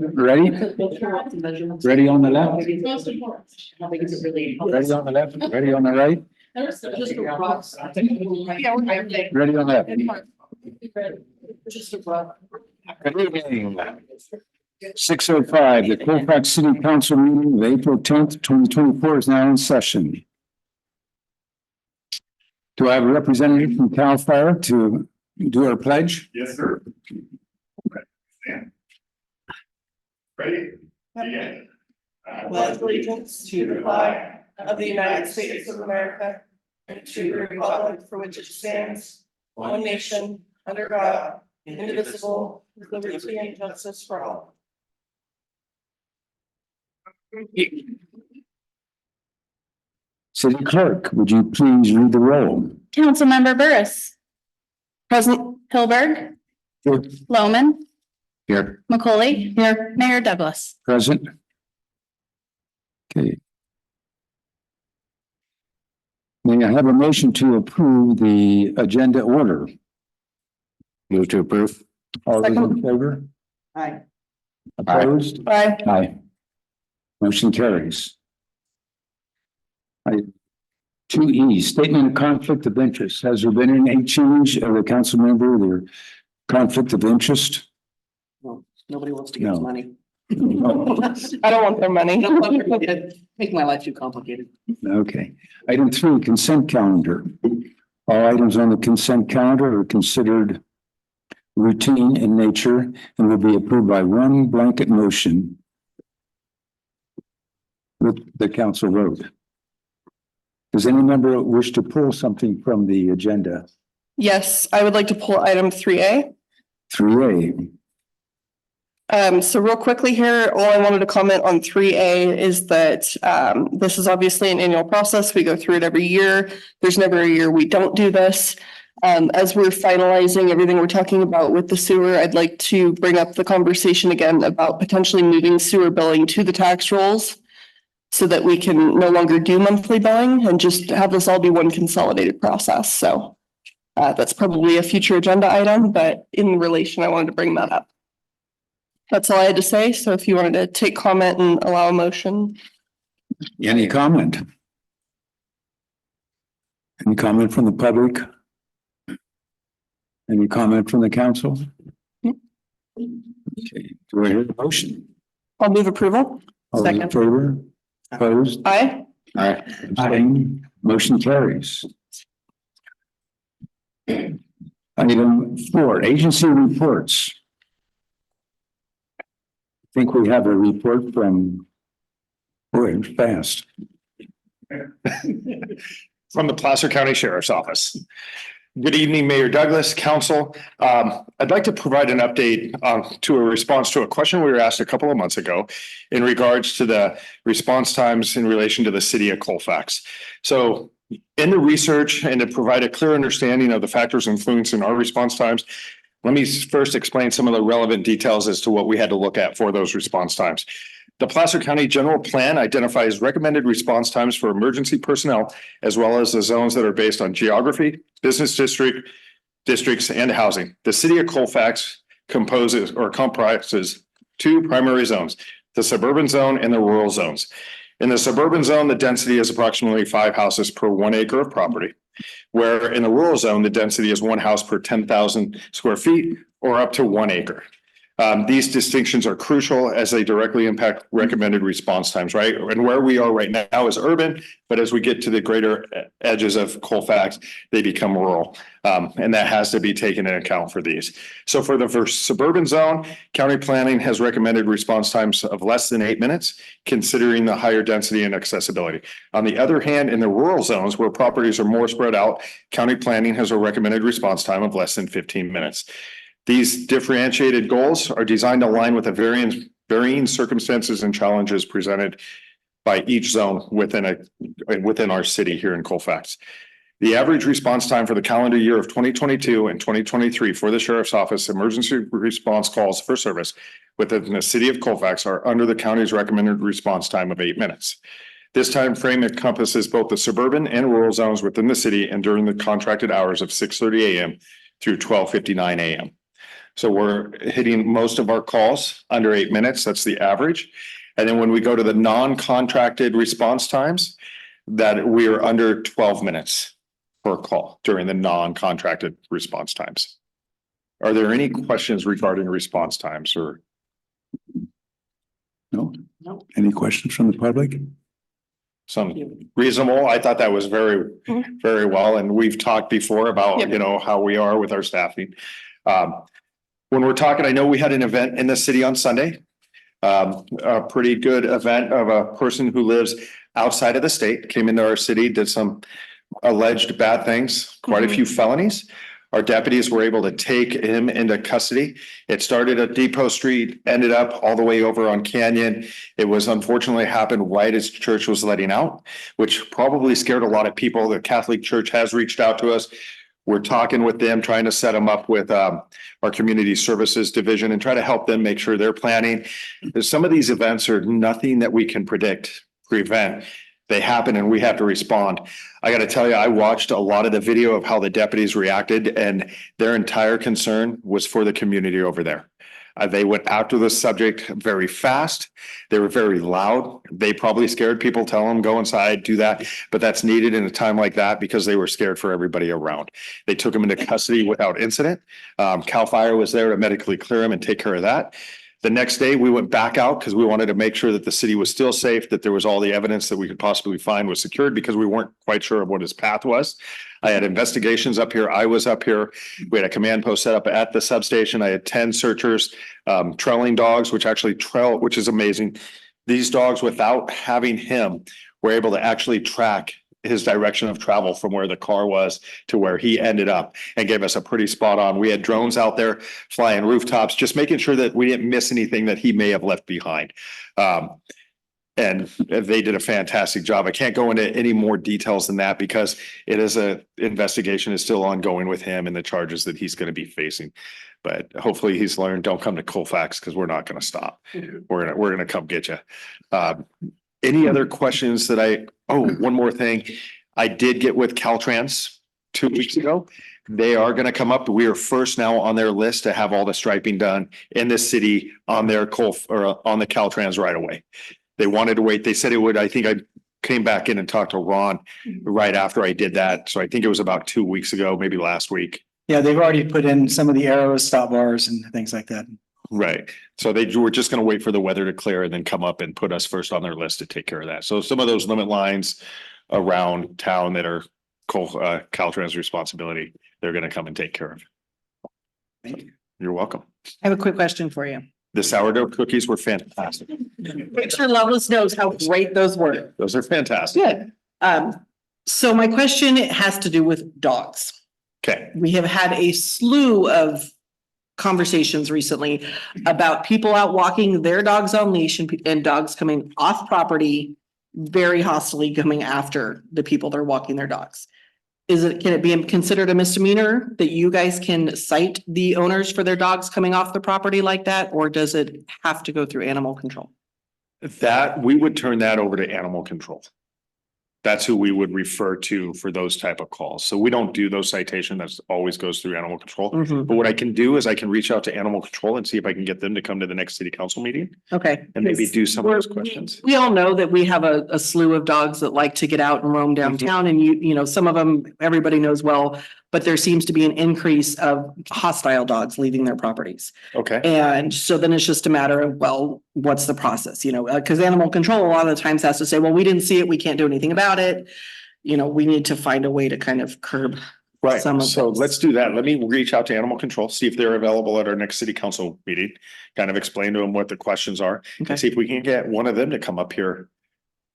Ready? Ready on the left? Ready on the left? Ready on the right? Ready on the left? Good evening. 6:05, the Colfax City Council meeting of April 10th, 2024 is now in session. Do I have a representative from CAL FIRE to do our pledge? Yes, sir. Ready? Begin. Pledge allegiance to the flag of the United States of America and to the republic for which it stands, one nation, under God, indivisible, with liberty and justice for all. City Clerk, would you please read the roll? Councilmember Burris. Present. Hilberg. Here. Loman. Here. McCauley. Here. Mayor Douglas. Present. Okay. May I have a motion to approve the agenda order? Move to approve. All those in favor? Aye. Opposed? Aye. Aye. Motion carries. 2E, statement of conflict of interest. Has there been any change of the council member, their conflict of interest? Well, nobody wants to give us No. money. I don't want their money. Make my life too complicated. Okay. Item 3, consent calendar. All items on the consent calendar are considered routine in nature and will be approved by one blanket motion with the council vote. Does any member wish to pull something from the agenda? Yes, I would like to pull item 3A. 3A. So real quickly here, all I wanted to comment on 3A is that this is obviously an annual process. We go through it every year. There's never a year we don't do this. As we're finalizing everything we're talking about with the sewer, I'd like to bring up the conversation again about potentially moving sewer billing to the tax rolls so that we can no longer do monthly billing and just have this all be one consolidated process. So that's probably a future agenda item, but in relation, I wanted to bring that up. That's all I had to say. So if you wanted to take comment and allow a motion. Any comment? Any comment from the public? Any comment from the council? Okay, do I hear a motion? I'll move approval. All those in Second. favor? Opposed? Aye. Aye. Abstained? Motion carries. Item 4, agency reports. I think we have a report from, boy, it was fast. From the Placer County Sheriff's Office. Good evening, Mayor Douglas, Council. I'd like to provide an update to a response to a question we were asked a couple of months ago in regards to the response times in relation to the city of Colfax. So in the research and to provide a clear understanding of the factors influencing our response times, let me first explain some of the relevant details as to what we had to look at for those response times. The Placer County General Plan identifies recommended response times for emergency personnel, as well as the zones that are based on geography, business districts, and housing. The city of Colfax comprises two primary zones, the suburban zone and the rural zones. In the suburban zone, the density is approximately 5 houses per 1 acre of property, where in the rural zone, the density is 1 house per 10,000 square feet or up to 1 acre. These distinctions are crucial as they directly impact recommended response times, right? And where we are right now is urban, but as we get to the greater edges of Colfax, they become rural. And that has to be taken into account for these. So for the first suburban zone, county planning has recommended response times of less than 8 minutes, considering the higher density and accessibility. On the other hand, in the rural zones where properties are more spread out, county planning has a recommended response time of less than 15 minutes. These differentiated goals are designed to align with the varying circumstances and challenges presented by each zone within our city here in Colfax. The average response time for the calendar year of 2022 and 2023 for the Sheriff's Office emergency response calls for service within the city of Colfax are under the county's recommended response time of 8 minutes. This time frame encompasses both the suburban and rural zones within the city and during the contracted hours of 6:30 a.m. through 12:59 a.m. So we're hitting most of our calls under 8 minutes. That's the average. And then when we go to the non-contracted response times, that we are under 12 minutes per call during the non-contracted response times. Are there any questions regarding response times or? No? No. Any questions from the public? Some reasonable? I thought that was very, very well, and we've talked before about, Yep. you know, how we are with our staffing. When we're talking, I know we had an event in the city on Sunday. A pretty good event of a person who lives outside of the state, came into our city, did some alleged bad things, quite a few felonies. Our deputies were able to take him into custody. It started at Depot Street, ended up all the way over on Canyon. It was unfortunately happened right as church was letting out, which probably scared a lot of people. The Catholic Church has reached out to us. We're talking with them, trying to set them up with our community services division and try to help them make sure they're planning. Some of these events are nothing that we can prevent. They happen and we have to respond. I got to tell you, I watched a lot of the video of how the deputies reacted, and their entire concern was for the community over there. They went after the subject very fast. They were very loud. They probably scared people, tell them go inside, do that. But that's needed in a time like that because they were scared for everybody around. They took him into custody without incident. Cal Fire was there to medically clear him and take care of that. The next day, we went back out because we wanted to make sure that the city was still safe, that there was all the evidence that we could possibly find was secured because we weren't quite sure of what his path was. I had investigations up here. I was up here. We had a command post set up at the substation. I had 10 searchers, trailing dogs, which actually trail, which is amazing. These dogs, without having him, were able to actually track his direction of travel from where the car was to where he ended up and gave us a pretty spot on. We had drones out there flying rooftops, just making sure that we didn't miss anything that he may have left behind. And they did a fantastic job. I can't go into any more details than that because investigation is still ongoing with him and the charges that he's going to be facing. But hopefully he's learned, don't come to Colfax because we're not going to stop. We're going to come get you. Any other questions that one more thing. I did get with Caltrans 2 weeks ago. They are going to come up. We are first now on their list to have all the striping done in the city on their on the Caltrans right away. They wanted to wait. They said it would. I think I came back in and talked to Ron right after I did that. So I think it was about 2 weeks ago, maybe last week. Yeah, they've already put in some of the arrows, stop bars and things like that. Right. So they were just going to wait for the weather to clear and then come up and put us first on their list to take care of that. So some of those limit lines around town that are Caltrans responsibility, they're going to come and take care of. Thank you. You're welcome. I have a quick question for you. The sourdough cookies were fantastic. Make sure Loveless knows how great those were. Those are fantastic. Good. So my question has to do with dogs. Okay. We have had a slew of conversations recently about people out walking their dogs on leash and dogs coming off property, very hostily coming after the people that are walking their dogs. Can it be considered a misdemeanor that you guys can cite the owners for their dogs coming off the property like that? Or does it have to go through animal control? That we would turn that over to animal control. That's who we would refer to for those type of calls. So we don't do those citations. That always goes through animal control. But what I can do is I can reach out to animal control and see if I can get them to come to the next city council meeting Okay. and maybe do some of those questions. We all know that we have a slew of dogs that like to get out and roam downtown and you know, some of them, everybody knows well, but there seems to be an increase of hostile dogs leaving their properties. Okay. And so then it's just a matter of, well, what's the process, you know, because animal control a lot of the times has to say, well, we didn't see it. We can't do anything about it. You know, we need to find a way to kind of curb. Right. Some of So those. let's do that. Let me reach out to animal control, see if they're available at our next city council meeting, kind of explain to them what the questions are Okay. and see if we can get one of them to come up here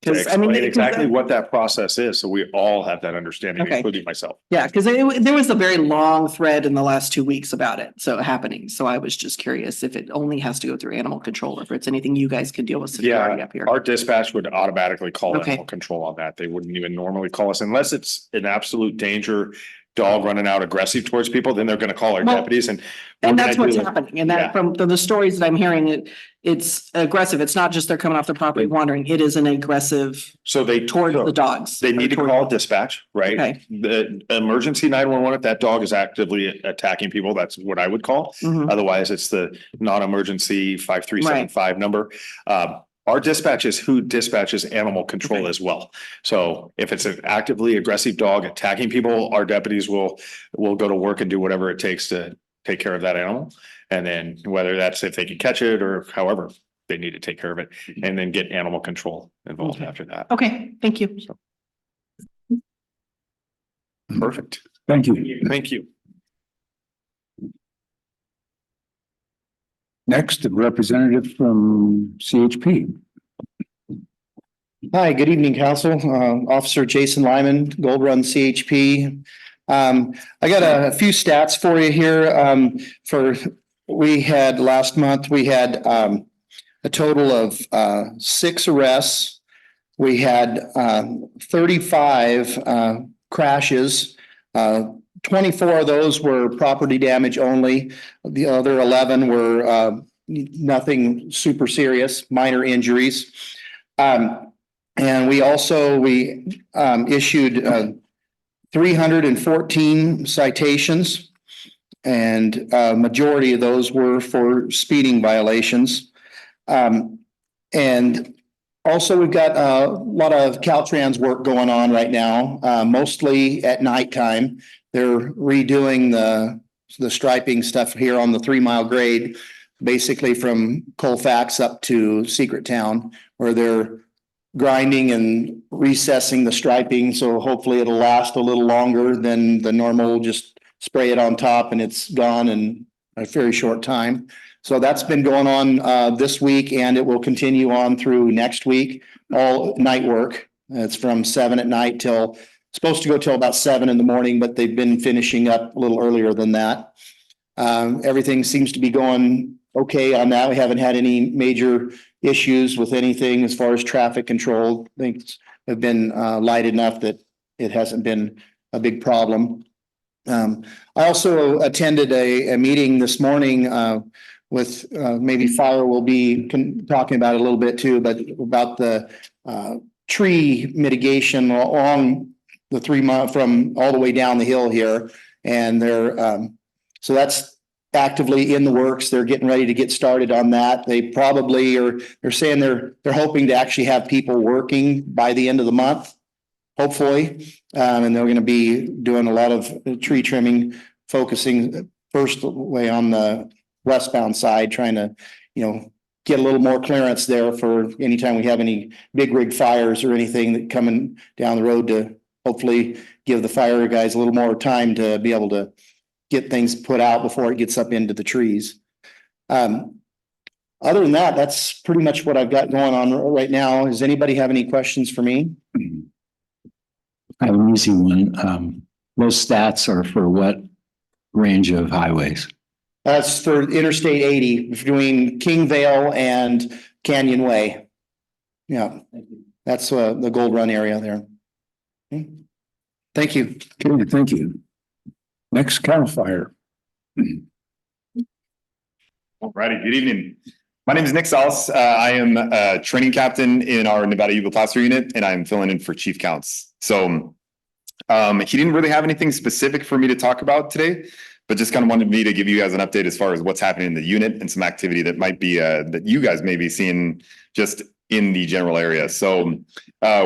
to 'Cause, I mean, explain exactly because- what that process is. So we all have that understanding, Okay. including myself. Yeah, because there was a very long thread in the last 2 weeks about it, so happening. So I was just curious if it only has to go through animal control, or if it's anything you guys could deal with security up here. Our dispatch would automatically call Okay. animal control on that. They wouldn't even normally call us unless it's an absolute danger dog running out aggressive towards people, then they're gonna call our Well, deputies and. And we're that's gonna what's do the- happening. And Yeah. that from the stories that I'm hearing, it's aggressive. It's not just they're coming off their property wandering. It is an aggressive So they toward the dogs. They need to Toward- call dispatch, right? Okay. The emergency 911, if that dog is actively attacking people, that's what I would call. Mhm. Otherwise, it's the non-emergency 5375 number. Our dispatch is who dispatches animal control Okay. as well. So if it's an actively aggressive dog attacking people, our deputies will go to work and do whatever it takes to take care of that animal. And then whether that's if they can catch it or however they need to take care of it, and then get animal control involved Okay. after that. Okay, thank you. Perfect. Thank you. Thank you. Next, a representative from CHP. Hi, good evening, Council. Officer Jason Lyman, Gold Run CHP. I got a few stats for you here. We had last month, we had a total of 6 arrests. We had 35 crashes. 24 of those were property damage only. The other 11 were nothing super serious, minor injuries. And we also, issued 314 citations, and majority of those were for speeding violations. And also, we've got a lot of Caltrans work going on right now, mostly at nighttime. They're redoing the striping stuff here on the 3 mile grade, basically from Colfax up to Secret Town, where they're grinding and recessing the striping. So hopefully it'll last a little longer than the normal, just spray it on top and it's gone in a very short time. So that's been going on this week, and it will continue on through next week, all night work. It's from 7 at night till, supposed to go till about 7 in the morning, but they've been finishing up a little earlier than that. Everything seems to be going okay on that. We haven't had any major issues with anything as far as traffic control. Things have been light enough that it hasn't been a big problem. I also attended a meeting this morning with maybe fire will be talking about it a little bit too, but about the tree mitigation along the 3 mile from all the way down the hill here. And they're so that's actively in the works. They're getting ready to get started on that. They probably they're saying they're hoping to actually have people working by the end of the month, hopefully. And they're going to be doing a lot of tree trimming, focusing first way on the westbound side, trying to, get a little more clearance there for anytime we have any big rig fires or anything that coming down the road, to hopefully give the fire guys a little more time to be able to get things put out before it gets up into the trees. Other than that, that's pretty much what I've got going on right now. Does anybody have any questions for me? I have an easy one. Those stats are for what range of highways? That's for Interstate 80 between King Vale and Canyon Way. Yeah, that's the Gold Run area there. Okay. Thank you. Okay, thank you. Next, CAL FIRE. Alrighty, good evening. My name is Nick Salas. I am a training captain in our Nevada Eagle Placer unit, and I'm filling in for Chief Counts. So he didn't really have anything specific for me to talk about today, but just kind of wanted me to give you guys an update as far as what's happening in the unit and some activity that might be that you guys may be seeing just in the general area. So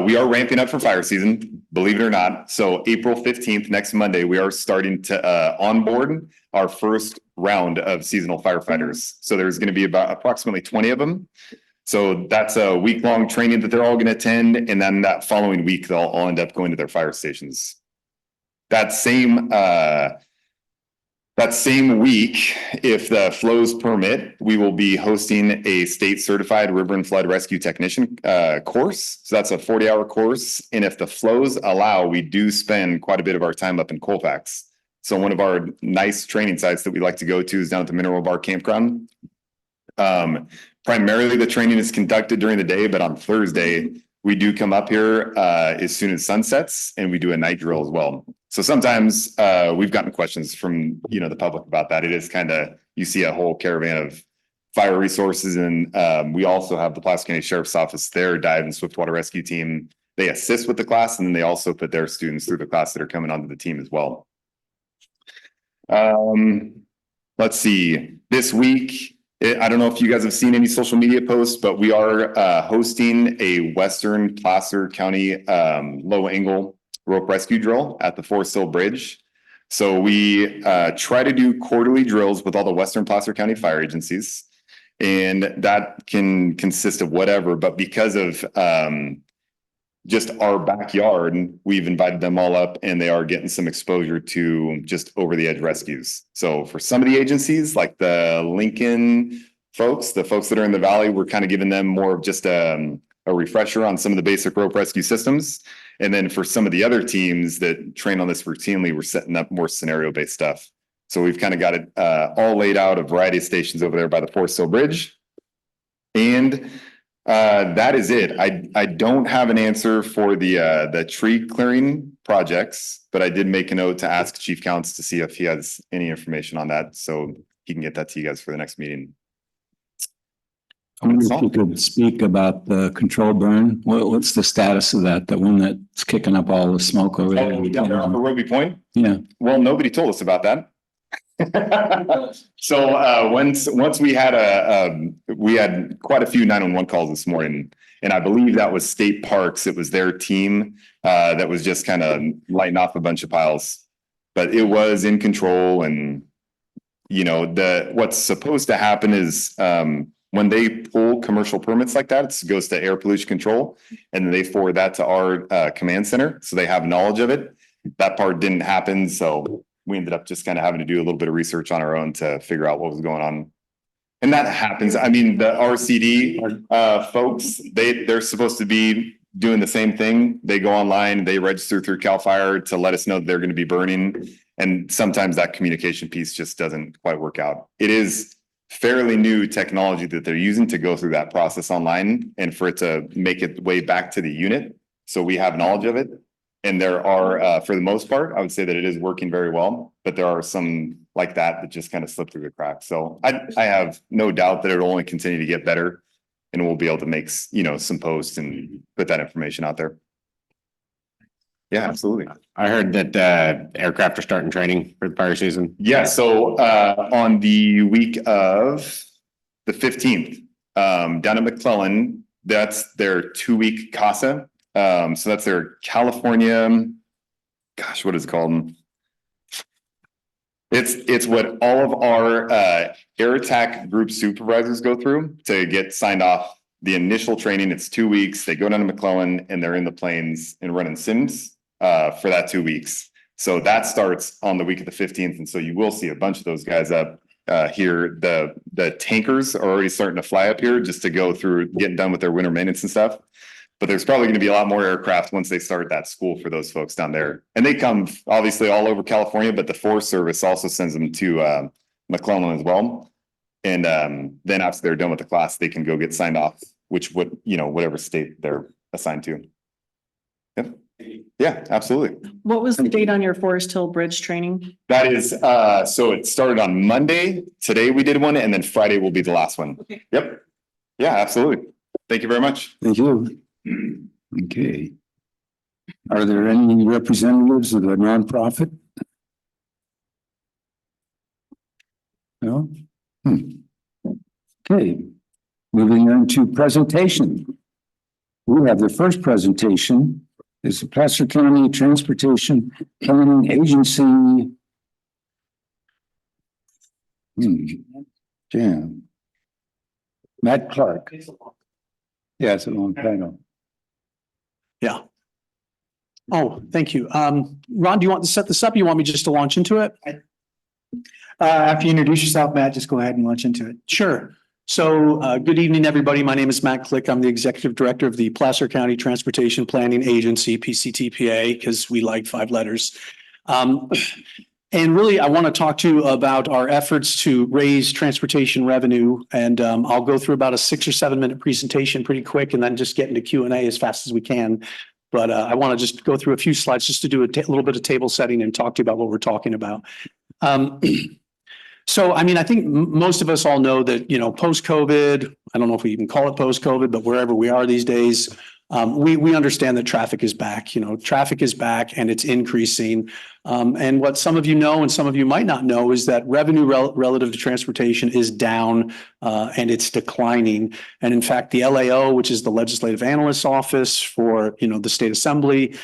we are ramping up for fire season, believe it or not. So April 15th, next Monday, we are starting to onboard our first round of seasonal firefighters. So there's going to be about approximately 20 of them. So that's a week-long training that they're all going to attend. And then that following week, they'll all end up going to their fire stations. That same week, if the flows permit, we will be hosting a state certified river and flood rescue technician course. So that's a 40-hour course. And if the flows allow, we do spend quite a bit of our time up in Colfax. So one of our nice training sites that we like to go to is down at the Mineral Bar Campground. Primarily the training is conducted during the day, but on Thursday, we do come up here as soon as sun sets, and we do a night drill as well. So sometimes we've gotten questions from, you know, the public about that. It is kind of, you see a whole caravan of fire resources, and we also have the Placer County Sheriff's Office, their dive and swiftwater rescue team. They assist with the class, and then they also put their students through the class that are coming onto the team as well. Let's see, this week, I don't know if you guys have seen any social media posts, but we are hosting a Western Placer County low angle rope rescue drill at the Forest Hill Bridge. So we try to do quarterly drills with all the Western Placer County fire agencies, and that can consist of whatever, but because of just our backyard, we've invited them all up, and they are getting some exposure to just over the edge rescues. So for some of the agencies, like the Lincoln folks, the folks that are in the valley, we're kind of giving them more of just a refresher on some of the basic rope rescue systems. And then for some of the other teams that train on this routinely, we're setting up more scenario based stuff. So we've kind of got it all laid out, a variety of stations over there by the Forest Hill Bridge. And that is it. I don't have an answer for the tree clearing projects, but I did make a note to ask Chief Counts to see if he has any information on that, so he can get that to you guys for the next meeting. I wonder if you could speak about the control burn. What's the status of that? The one that's kicking up all the smoke over there? Oh, down there on the Roby Point? Yeah. Well, nobody told us about that. So once we had quite a few 911 calls this morning, and I believe that was State Parks. It was their team that was just kind of lighting off a bunch of piles, but it was in control. And you know, what's supposed to happen is when they pull commercial permits like that, it goes to air pollution control, and then they forward that to our command center, so they have knowledge of it. That part didn't happen, so we ended up just kind of having to do a little bit of research on our own to figure out what was going on. And that happens. I mean, the RCD folks, they're supposed to be doing the same thing. They go online, they register through CAL FIRE to let us know that they're going to be burning. And sometimes that communication piece just doesn't quite work out. It is fairly new technology that they're using to go through that process online and for it to make its way back to the unit. So we have knowledge of it. And there are, for the most part, I would say that it is working very well, but there are some like that just kind of slip through the cracks. So I have no doubt that it'll only continue to get better, and we'll be able to make, you know, some posts and put that information out there. Yeah, absolutely. I heard that aircraft are starting training for the fire season. Yeah, so on the week of the 15th, down at McClellan, that's their 2-week CASA. So that's their California, gosh, what is it called? It's what all of our air attack group supervisors go through to get signed off. The initial training, it's 2 weeks. They go down to McClellan and they're in the planes and running sims for that 2 weeks. So that starts on the week of the 15th. And so you will see a bunch of those guys up here. The tankers are already starting to fly up here just to go through getting done with their winter maintenance and stuff. But there's probably going to be a lot more aircraft once they start that school for those folks down there. And they come obviously all over California, but the Forest Service also sends them to McClellan as well. And then after they're done with the class, they can go get signed off, which would, you know, whatever state they're assigned to. Yep. Yeah, absolutely. What was the date on your Forest Hill Bridge training? That is, so it started on Monday. Today we did one, and then Friday will be the last one. Okay. Yep. Yeah, absolutely. Thank you very much. Thank you. Okay. Are there any representatives of the nonprofit? No? Okay. Moving on to presentation. We have the first presentation is the Placer County Transportation Planning Agency. Yeah. Matt Clark. Yeah, it's a long title. Yeah. Oh, thank you. Ron, do you want to set this up? You want me just to launch into it? After you introduce yourself, Matt, just go ahead and launch into it. Sure. So good evening, everybody. My name is Matt Click. I'm the Executive Director of the Placer County Transportation Planning Agency, PCTPA, because we like 5 letters. And really, I want to talk to you about our efforts to raise transportation revenue. And I'll go through about a 6 or 7 minute presentation pretty quick and then just get into Q&A as fast as we can. But I want to just go through a few slides just to do a little bit of table setting and talk to you about what we're talking about. So, I mean, I think most of us all know that, post-COVID, I don't know if we even call it post-COVID, but wherever we are these days, we understand that traffic is back. Traffic is back and it's increasing. And what some of you know and some of you might not know is that revenue relative to transportation is down and it's declining. And in fact, the LAO, which is the Legislative Analyst's Office for the State Assembly,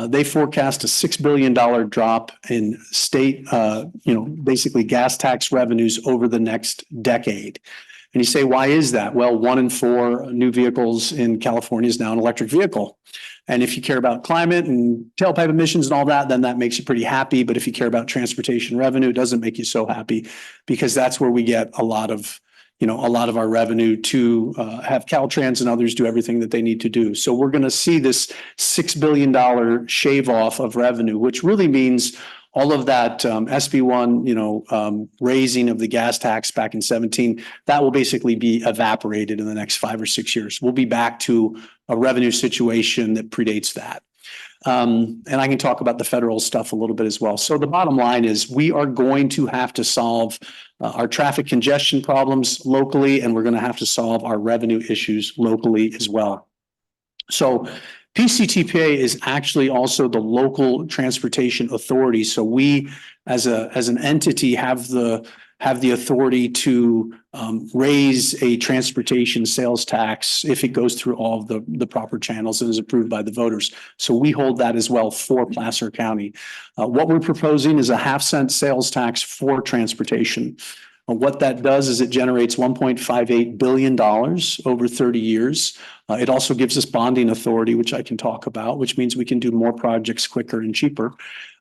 they forecast a $6 billion drop in state, basically gas tax revenues over the next decade. And you say, why is that? Well, 1 in 4 new vehicles in California is now an electric vehicle. And if you care about climate and tailpipe emissions and all that, then that makes you pretty happy. But if you care about transportation revenue, it doesn't make you so happy because that's where we get a lot of our revenue to have Caltrans and others do everything that they need to do. So we're going to see this $6 billion shave off of revenue, which really means all of that SB1, raising of the gas tax back in 2017, that will basically be evaporated in the next 5 or 6 years. We'll be back to a revenue situation that predates that. And I can talk about the federal stuff a little bit as well. So the bottom line is we are going to have to solve our traffic congestion problems locally, and we're going to have to solve our revenue issues locally as well. So PCTPA is actually also the local transportation authority. So we, as an entity, have the authority to raise a transportation sales tax if it goes through all of the proper channels and is approved by the voters. So we hold that as well for Placer County. What we're proposing is a 0.5-cent sales tax for transportation. What that does is it generates $1.58 billion over 30 years. It also gives us bonding authority, which I can talk about, which means we can do more projects quicker and cheaper.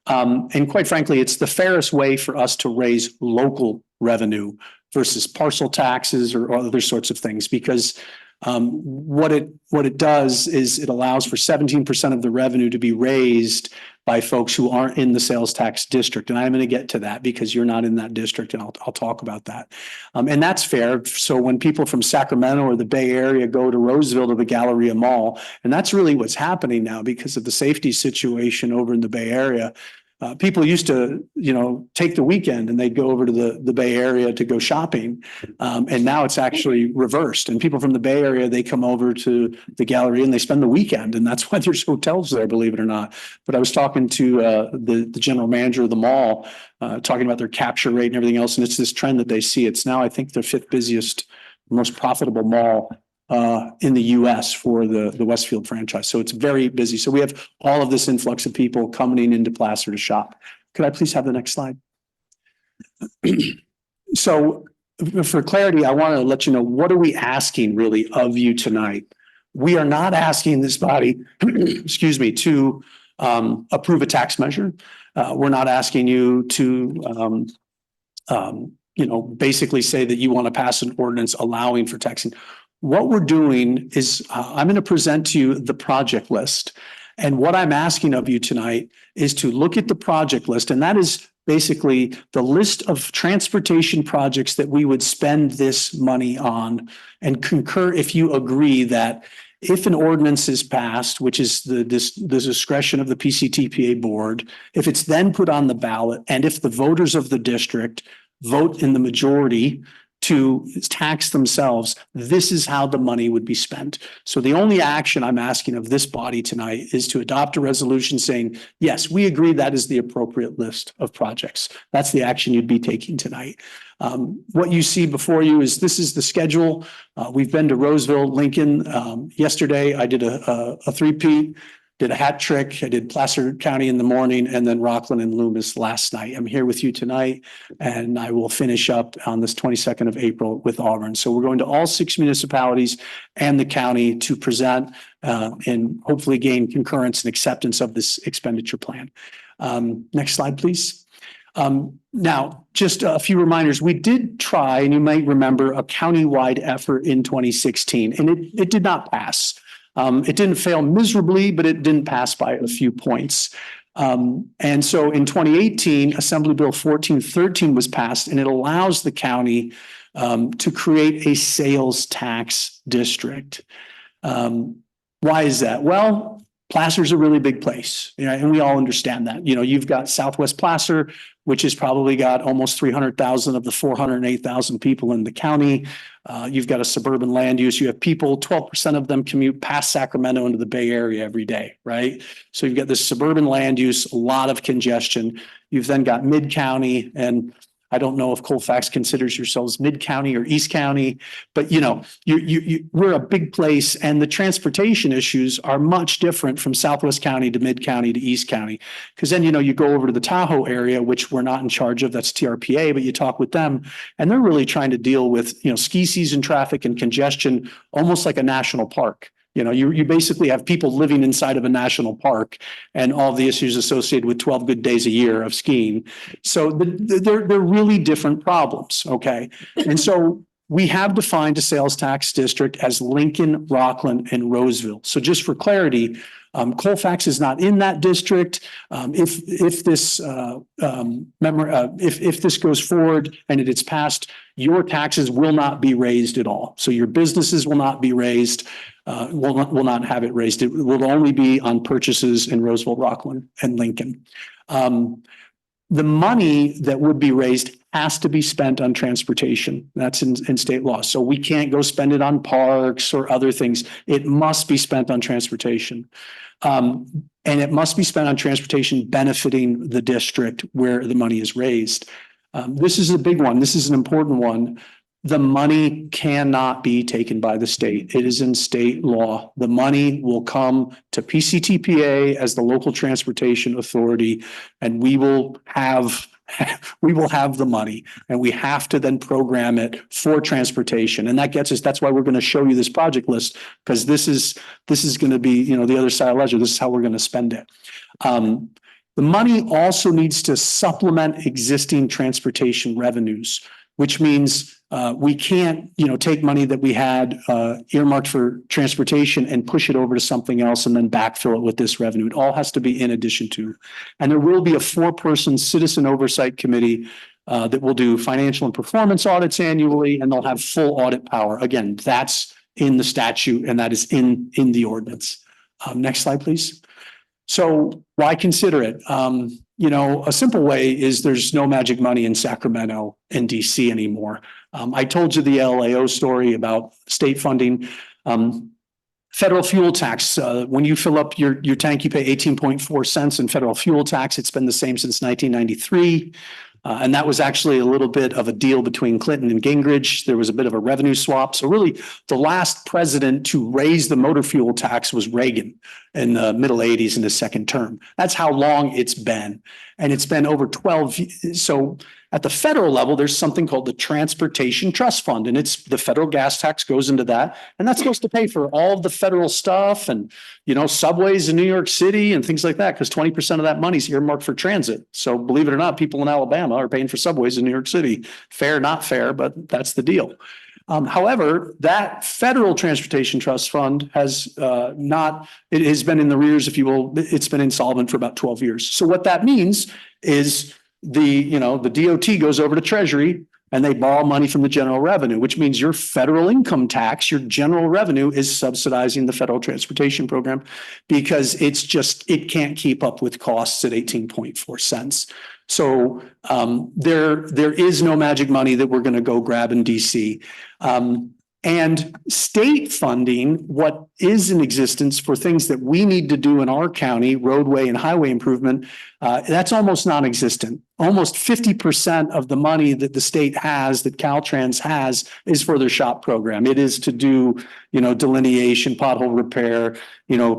And quite frankly, it's the fairest way for us to raise local revenue versus parcel taxes or other sorts of things, because what it does is it allows for 17% of the revenue to be raised by folks who aren't in the sales tax district. And I'm going to get to that because you're not in that district, and I'll talk about that. And that's fair. So when people from Sacramento or the Bay Area go to Roseville to the Galleria Mall, and that's really what's happening now because of the safety situation over in the Bay Area. People used to, take the weekend and they'd go over to the Bay Area to go shopping. And now it's actually reversed. And people from the Bay Area, they come over to the Galleria and they spend the weekend. And that's why there's hotels there, believe it or not. But I was talking to the general manager of the mall, talking about their capture rate and everything else. And it's this trend that they see. It's now, I think, the 5th busiest, most profitable mall in the US for the Westfield franchise. So it's very busy. So we have all of this influx of people coming into Placer to shop. Could I please have the next slide? So for clarity, I want to let you know, what are we asking really of you tonight? We are not asking this body, excuse me, to approve a tax measure. We're not asking you to, basically say that you want to pass an ordinance allowing for taxing. What we're doing is I'm going to present to you the project list. And what I'm asking of you tonight is to look at the project list. And that is basically the list of transportation projects that we would spend this money on, and concur if you agree that if an ordinance is passed, which is the discretion of the PCTPA board, if it's then put on the ballot, and if the voters of the district vote in the majority to tax themselves, this is how the money would be spent. So the only action I'm asking of this body tonight is to adopt a resolution saying, yes, we agree that is the appropriate list of projects. That's the action you'd be taking tonight. What you see before you is this is the schedule. We've been to Roseville, Lincoln. Yesterday, I did a three-peat. Did a hat trick. I did Placer County in the morning and then Rockland and Loomis last night. I'm here with you tonight, and I will finish up on this 22nd of April with Auburn. So we're going to all 6 municipalities and the county to present and hopefully gain concurrence and acceptance of this expenditure plan. Next slide, please. Now, just a few reminders. We did try, and you might remember, a countywide effort in 2016, and it did not pass. It didn't fail miserably, but it didn't pass by a few points. And so in 2018, Assembly Bill 1413 was passed, and it allows the county to create a sales tax district. Why is that? Well, Placer's a really big place, and we all understand that. You've got Southwest Placer, which has probably got almost 300,000 of the 408,000 people in the county. You've got a suburban land use. You have people, 12% of them commute past Sacramento into the Bay Area every day, right? So you've got this suburban land use, a lot of congestion. You've then got mid-county, and I don't know if Colfax considers yourselves mid-county or East County, but we're a big place, and the transportation issues are much different from Southwest County to mid-county to East County. Because then, you go over to the Tahoe area, which we're not in charge of, that's TRPA, but you talk with them, and they're really trying to deal with, ski season traffic and congestion, almost like a national park. You basically have people living inside of a national park and all the issues associated with 12 good days a year of skiing. So they're really different problems. Okay. And so we have defined a sales tax district as Lincoln, Rockland, and Roseville. So just for clarity, Colfax is not in that district. If this goes forward and it is passed, your taxes will not be raised at all. So your businesses will not be raised. Will not have it raised. It will only be on purchases in Roseville, Rockland, and Lincoln. The money that would be raised has to be spent on transportation. That's in state law. So we can't go spend it on parks or other things. It must be spent on transportation. And it must be spent on transportation benefiting the district where the money is raised. This is a big one. This is an important one. The money cannot be taken by the state. It is in state law. The money will come to PCTPA as the local transportation authority, and we will have the money, and we have to then program it for transportation. And that gets us, that's why we're going to show you this project list, because this is going to be, the other side of the ledger. This is how we're going to spend it. The money also needs to supplement existing transportation revenues, which means we can't, take money that we had earmarked for transportation and push it over to something else and then backfill it with this revenue. It all has to be in addition to. And there will be a 4-person citizen oversight committee that will do financial and performance audits annually, and they'll have full audit power. Again, that's in the statute, and that is in the ordinance. Next slide, please. So why consider it? A simple way is there's no magic money in Sacramento and DC anymore. I told you the LAO story about state funding. Federal fuel tax, when you fill up your tank, you pay 18.4 cents in federal fuel tax. It's been the same since 1993. And that was actually a little bit of a deal between Clinton and Gingrich. There was a bit of a revenue swap. So really, the last president to raise the motor fuel tax was Reagan in the middle 80s in his second term. That's how long it's been. And it's been over 12. So at the federal level, there's something called the Transportation Trust Fund, and it's the federal gas tax goes into that. And that's supposed to pay for all of the federal stuff and, subways in New York City and things like that, because 20% of that money is earmarked for transit. So believe it or not, people in Alabama are paying for subways in New York City. Fair, not fair, but that's the deal. However, that federal transportation trust fund has it has been in the rears, if you will. It's been insolvent for about 12 years. So what that means is the DOT goes over to Treasury and they borrow money from the general revenue, which means your federal income tax, your general revenue is subsidizing the federal transportation program because it can't keep up with costs at 18.4 cents. So there is no magic money that we're going to go grab in DC. And state funding, what is in existence for things that we need to do in our county, roadway and highway improvement, that's almost non-existent. Almost 50% of the money that the state has, that Caltrans has, is for their SHOP program. It is to do, delineation, pothole repair,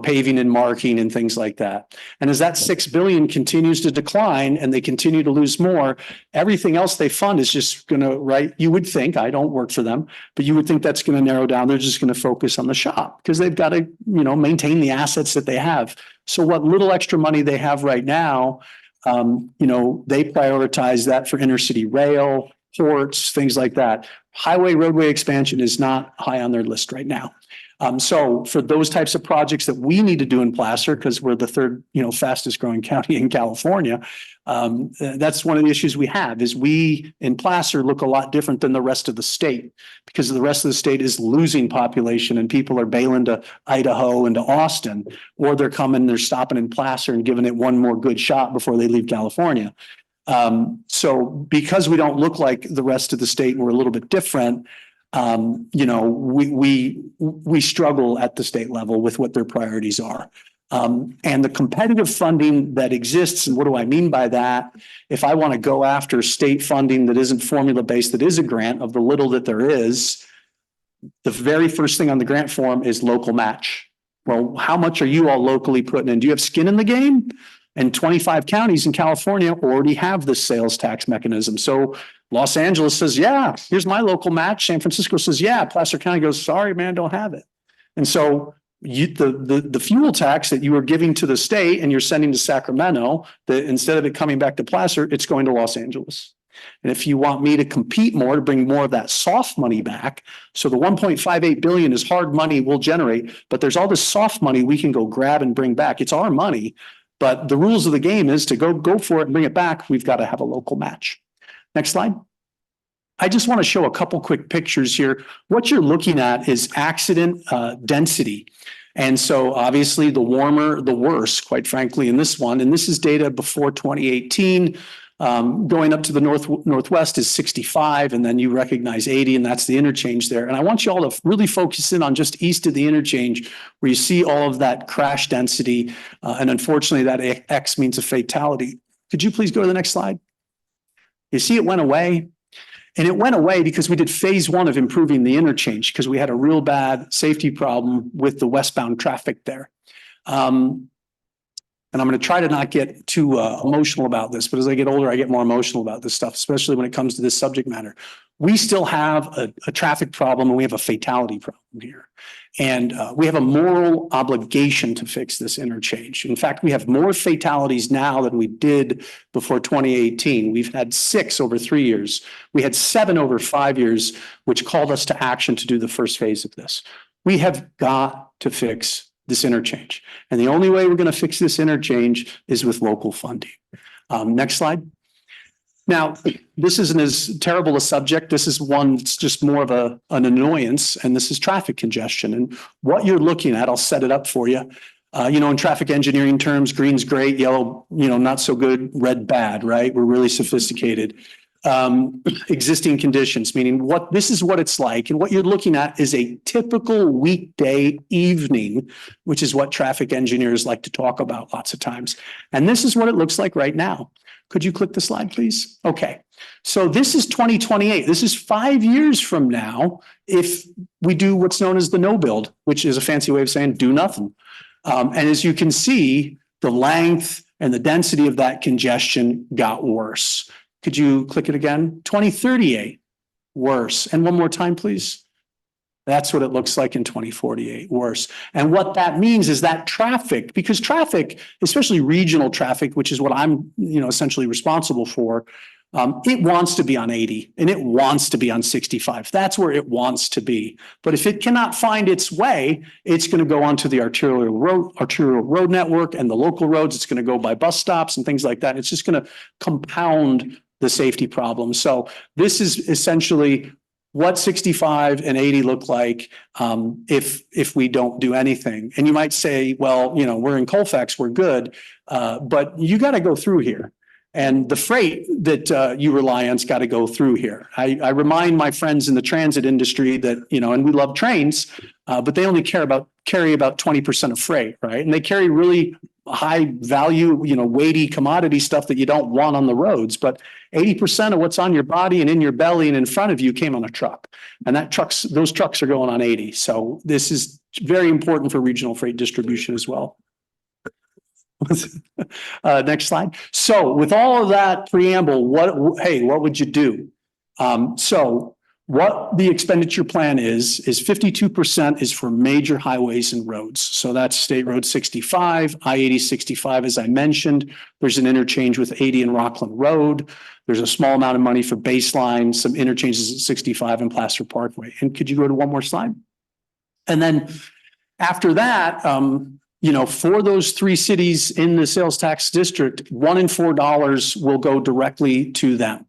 paving and marking and things like that. And as that $6 billion continues to decline and they continue to lose more, everything else they fund is just going to, right? You would think, I don't work for them, but you would think that's going to narrow down. They're just going to focus on the SHOP because they've got to, maintain the assets that they have. So what little extra money they have right now, they prioritize that for intercity rail, ports, things like that. Highway roadway expansion is not high on their list right now. So for those types of projects that we need to do in Placer, because we're the third, fastest growing county in California, that's one of the issues we have is we in Placer look a lot different than the rest of the state because the rest of the state is losing population and people are bailing to Idaho and to Austin, or they're stopping in Placer and giving it one more good shot before they leave California. So because we don't look like the rest of the state and we're a little bit different, we struggle at the state level with what their priorities are. And the competitive funding that exists, and what do I mean by that? If I want to go after state funding that isn't formula based, that is a grant of the little that there is, the very first thing on the grant form is local match. Well, how much are you all locally putting in? Do you have skin in the game? And 25 counties in California already have this sales tax mechanism. So Los Angeles says, yeah, here's my local match. San Francisco says, yeah. Placer County goes, sorry, man, don't have it. And so the fuel tax that you are giving to the state and you're sending to Sacramento, that instead of it coming back to Placer, it's going to Los Angeles. And if you want me to compete more, to bring more of that soft money back, so the 1.58 billion is hard money we'll generate, but there's all this soft money we can go grab and bring back. It's our money. But the rules of the game is to go for it and bring it back. We've got to have a local match. Next slide. I just want to show a couple quick pictures here. What you're looking at is accident density. And so obviously the warmer, the worse, quite frankly, in this one. And this is data before 2018. Going up to the northwest is 65, and then you recognize 80, and that's the interchange there. And I want you all to really focus in on just east of the interchange where you see all of that crash density. And unfortunately, that X means a fatality. Could you please go to the next slide? You see it went away. And it went away because we did phase one of improving the interchange because we had a real bad safety problem with the westbound traffic there. And I'm going to try to not get too emotional about this, but as I get older, I get more emotional about this stuff, especially when it comes to this subject matter. We still have a traffic problem and we have a fatality problem here. And we have a moral obligation to fix this interchange. In fact, we have more fatalities now than we did before 2018. We've had 6 over 3 years. We had 7 over 5 years, which called us to action to do the first phase of this. We have got to fix this interchange. And the only way we're going to fix this interchange is with local funding. Next slide. Now, this isn't as terrible a subject. This is one that's just more of an annoyance, and this is traffic congestion. And what you're looking at, I'll set it up for you. In traffic engineering terms, green's great, yellow, not so good, red bad, right? We're really sophisticated. Existing conditions, meaning this is what it's like. And what you're looking at is a typical weekday evening, which is what traffic engineers like to talk about lots of times. And this is what it looks like right now. Could you click the slide, please? Okay. So this is 2028. This is 5 years from now if we do what's known as the no build, which is a fancy way of saying do nothing. And as you can see, the length and the density of that congestion got worse. Could you click it again? 2038, worse. And one more time, please. That's what it looks like in 2048, worse. And what that means is that traffic, because traffic, especially regional traffic, which is what I'm, essentially responsible for, it wants to be on 80 and it wants to be on 65. That's where it wants to be. But if it cannot find its way, it's going to go onto the arterial road network and the local roads. It's going to go by bus stops and things like that. It's just going to compound the safety problem. So this is essentially what 65 and 80 look like if we don't do anything. And you might say, well, we're in Colfax, we're good, but you got to go through here. And the freight that you rely on's got to go through here. I remind my friends in the transit industry that, and we love trains, but they only carry about 20% of freight, right? And they carry really high value, weighty commodity stuff that you don't want on the roads. But 80% of what's on your body and in your belly and in front of you came on a truck. And those trucks are going on 80. So this is very important for regional freight distribution as well. Next slide. So with all of that preamble, what would you do? So what the expenditure plan is 52% is for major highways and roads. So that's State Road 65, I-80 65, as I mentioned. There's an interchange with 80 and Rockland Road. There's a small amount of money for baseline, some interchanges at 65 and Placer Parkway. And could you go to one more slide? And then after that, for those three cities in the sales tax district, $1 in $4 will go directly to them.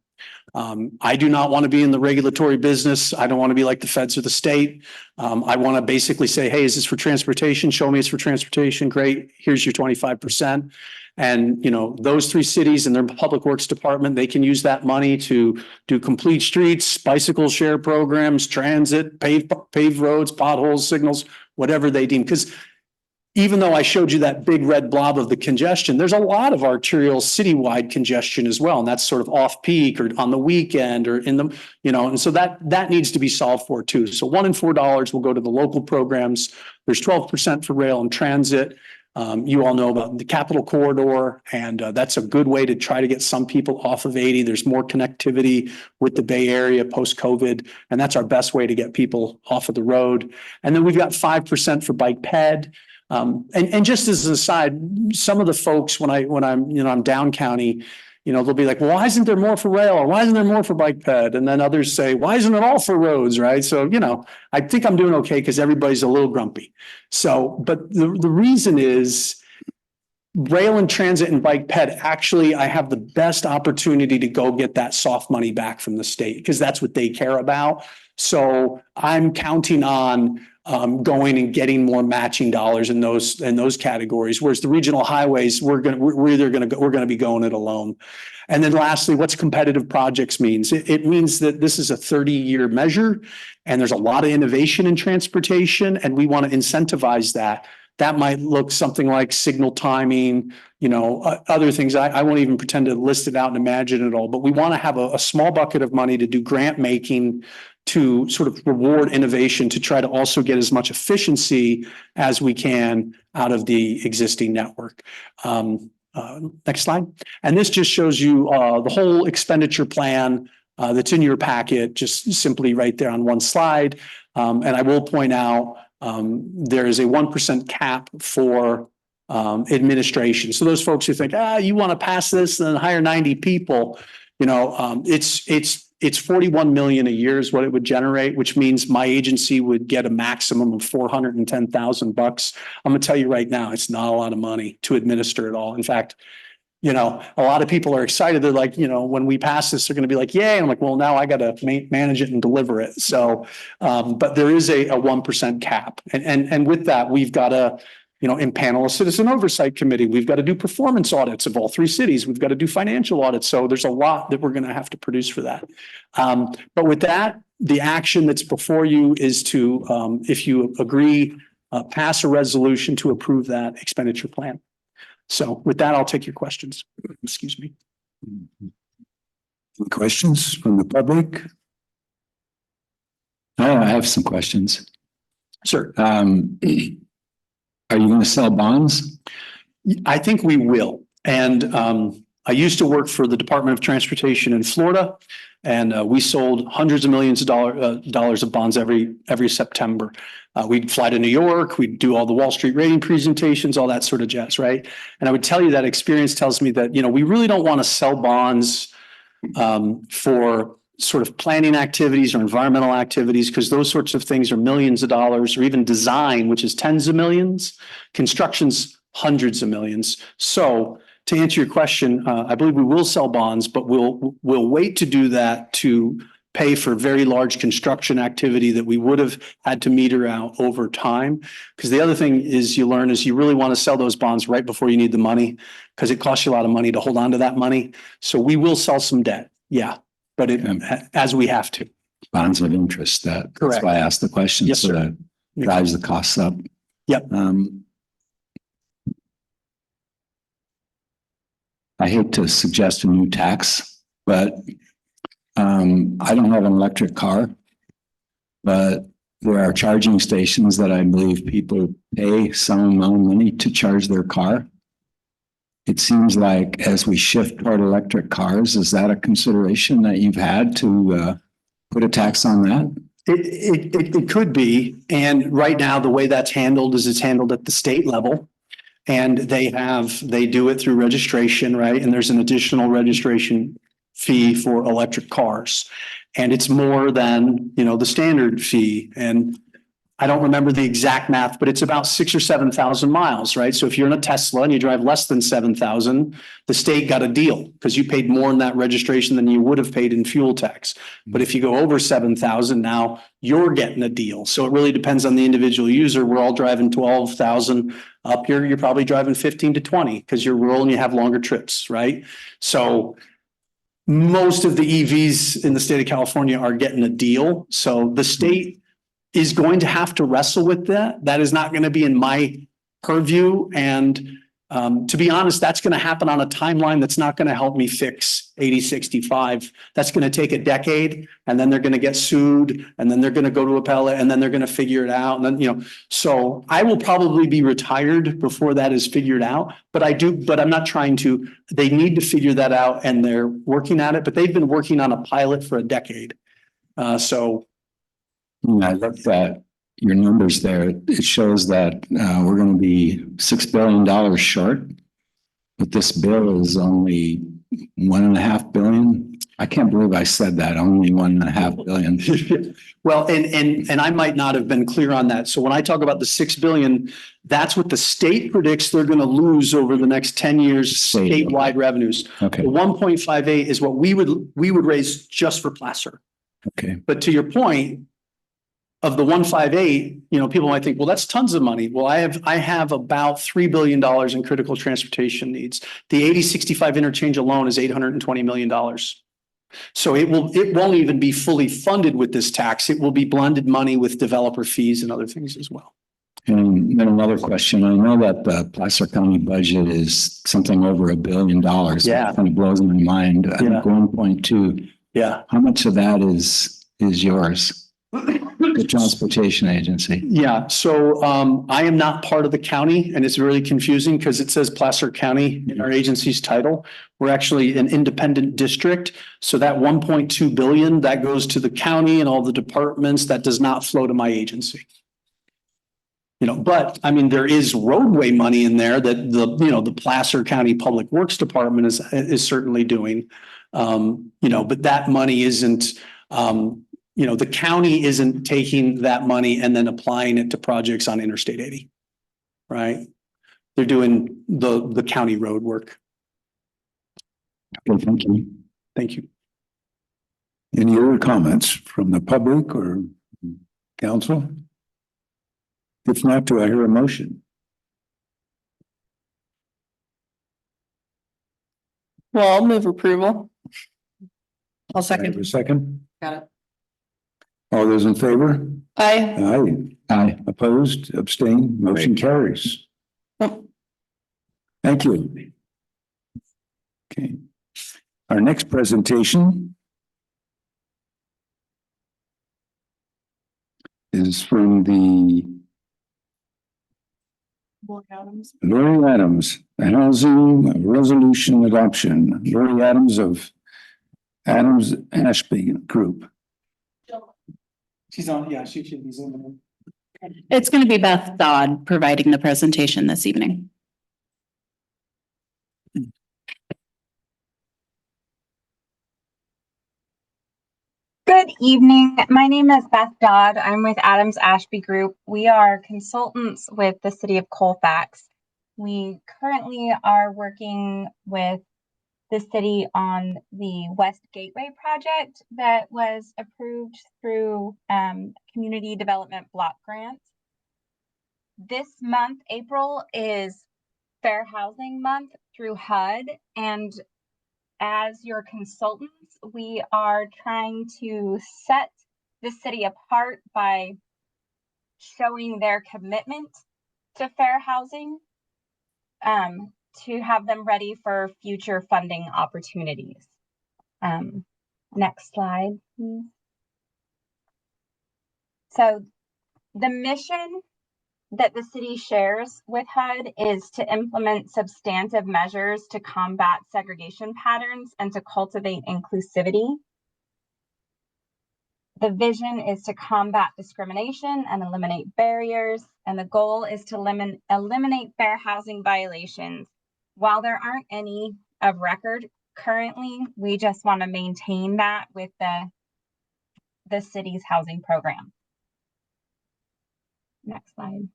I do not want to be in the regulatory business. I don't want to be like the feds or the state. I want to basically say, hey, is this for transportation? Show me it's for transportation. Great. Here's your 25%. And, those three cities and their public works department, they can use that money to do complete streets, bicycle share programs, transit, paved roads, potholes, signals, whatever they deem. Because even though I showed you that big red blob of the congestion, there's a lot of arterial citywide congestion as well. And that's sort of off peak or on the weekend or in the, and so that needs to be solved for too. So $1 in $4 will go to the local programs. There's 12% for rail and transit. You all know about the Capital Corridor, and that's a good way to try to get some people off of 80. There's more connectivity with the Bay Area post-COVID, and that's our best way to get people off of the road. And then we've got 5% for bike ped. And just as an aside, some of the folks when I'm down county, they'll be like, well, why isn't there more for rail or why isn't there more for bike ped? And then others say, why isn't it all for roads? Right. So, I think I'm doing okay because everybody's a little grumpy. So, but the reason is rail and transit and bike ped, actually, I have the best opportunity to go get that soft money back from the state because that's what they care about. So I'm counting on going and getting more matching dollars in those categories. Whereas the regional highways, we're going to be going it alone. And then lastly, what's competitive projects means? It means that this is a 30-year measure and there's a lot of innovation in transportation and we want to incentivize that. That might look something like signal timing, other things. I won't even pretend to list it out and imagine it all, but we want to have a small bucket of money to do grant making to sort of reward innovation to try to also get as much efficiency as we can out of the existing network. Next slide. And this just shows you the whole expenditure plan that's in your packet, just simply right there on one slide. And I will point out there is a 1% cap for administration. So those folks who think, you want to pass this and then hire 90 people, it's 41 million a year is what it would generate, which means my agency would get a maximum of $410,000. I'm going to tell you right now, it's not a lot of money to administer it all. In fact, a lot of people are excited. They're like, when we pass this, they're going to be like, yay. And I'm like, well, now I got to manage it and deliver it. So, but there is a 1% cap. And with that, we've got to, impanel a citizen oversight committee. We've got to do performance audits of all three cities. We've got to do financial audits. So there's a lot that we're going to have to produce for that. But with that, the action that's before you is to, if you agree, pass a resolution to approve that expenditure plan. So with that, I'll take your questions. Excuse me. Any questions from the public? Oh, I have some questions. Sir, are you going to sell bonds? I think we will. And I used to work for the Department of Transportation in Florida, and we sold hundreds of millions of dollars of bonds every September. We'd fly to New York, we'd do all the Wall Street rating presentations, all that sort of jazz, right? And I would tell you that experience tells me that, we really don't want to sell bonds for sort of planning activities or environmental activities, because those sorts of things are millions of dollars, or even design, which is tens of millions, construction's hundreds of millions. So to answer your question, I believe we will sell bonds, but we'll wait to do that to pay for very large construction activity that we would have had to meter out over time. Because the other thing is you learn is you really want to sell those bonds right before you need the money, because it costs you a lot of money to hold on to that money. So we will sell some debt. Yeah. But as we have to. Bonds of interest. That's Correct. why I asked the question. Yes, so sir. that drives the costs up. Yep. I hate to suggest a new tax, but I don't have an electric car, but there are charging stations that I believe people pay some amount of money to charge their car. It seems like as we shift toward electric cars, is that a consideration that you've had to put a tax on that? It could be. And right now, the way that's handled is it's handled at the state level. And they do it through registration, right? And there's an additional registration fee for electric cars. And it's more than, the standard fee. And I don't remember the exact math, but it's about 6,000 or 7,000 miles, right? So if you're in a Tesla and you drive less than 7,000, the state got a deal because you paid more in that registration than you would have paid in fuel tax. But if you go over 7,000, now you're getting a deal. So it really depends on the individual user. We're all driving 12,000 up here. You're probably driving 15 to 20 because you're rural and you have longer trips, right? So most of the EVs in the state of California are getting a deal. So the state is going to have to wrestle with that. That is not going to be in my purview. And to be honest, that's going to happen on a timeline that's not going to help me fix 8065. That's going to take a decade, and then they're going to get sued, and then they're going to go to appellate, and then they're going to figure it out. And then, you know, so I will probably be retired before that is figured out. But I'm not trying to, they need to figure that out, and they're working at it, but they've been working on a pilot for a decade. I looked at your numbers there. It shows that we're going to be $6 billion short, but this bill is only $1.5 billion. I can't believe I said that, only $1.5 billion. Well, and I might not have been clear on that. So when I talk about the 6 billion, that's what the state predicts they're going to lose over the next 10 years statewide revenues. Okay. The 1.58 is what we would raise just for Placer. Okay. But to your point, of the 158, you know, people might think, well, that's tons of money. Well, I have about $3 billion in critical transportation needs. The 8065 interchange alone is $820 million. So it won't even be fully funded with this tax. It will be blended money with developer fees and other things as well. And then another question. I know that the Placer County budget is something over $1 billion. Yeah. It kind of blows my mind. I think 1.2. Yeah. How much of that is yours? The transportation agency. Yeah, so I am not part of the county, and it's really confusing because it says Placer County in our agency's title. We're actually an independent district. So that 1.2 billion that goes to the county and all the departments, that does not flow to my agency. You know, but I mean, there is roadway money in there that the Placer County Public Works Department is certainly doing. But that money isn't the county isn't taking that money and then applying it to projects on Interstate 80, right? They're doing the county road work. Okay, thank you. Thank you. Any other comments from the public or council? If not, do I hear a motion? Well, I'll move approval. I'll Do I have a second? Got it. All those in favor? Aye. Aye. Opposed, abstained, motion carries. Oh. Thank you. Okay. Our next presentation is from the Lori Adams, the Housing Resolution Adoption. Lori Adams of Adams Ashby Group. She's on, yeah, she should be zooming in. It's going to be Beth Dodd providing the presentation this evening. Good evening. My name is Beth Dodd. I'm with Adams Ashby Group. We are consultants with the city of Colfax. We currently are working with the city on the West Gateway project that was approved through Community Development Block Grants. This month, April, is Fair Housing Month through HUD, and as your consultants, we are trying to set the city apart by showing their commitment to fair housing, to have them ready for future funding opportunities. Next slide, please. So the mission that the city shares with HUD is to implement substantive measures to combat segregation patterns and to cultivate inclusivity. The vision is to combat discrimination and eliminate barriers, and the goal is to eliminate fair housing violations. While there aren't any of record currently, we just want to maintain that with the city's housing program. Next slide.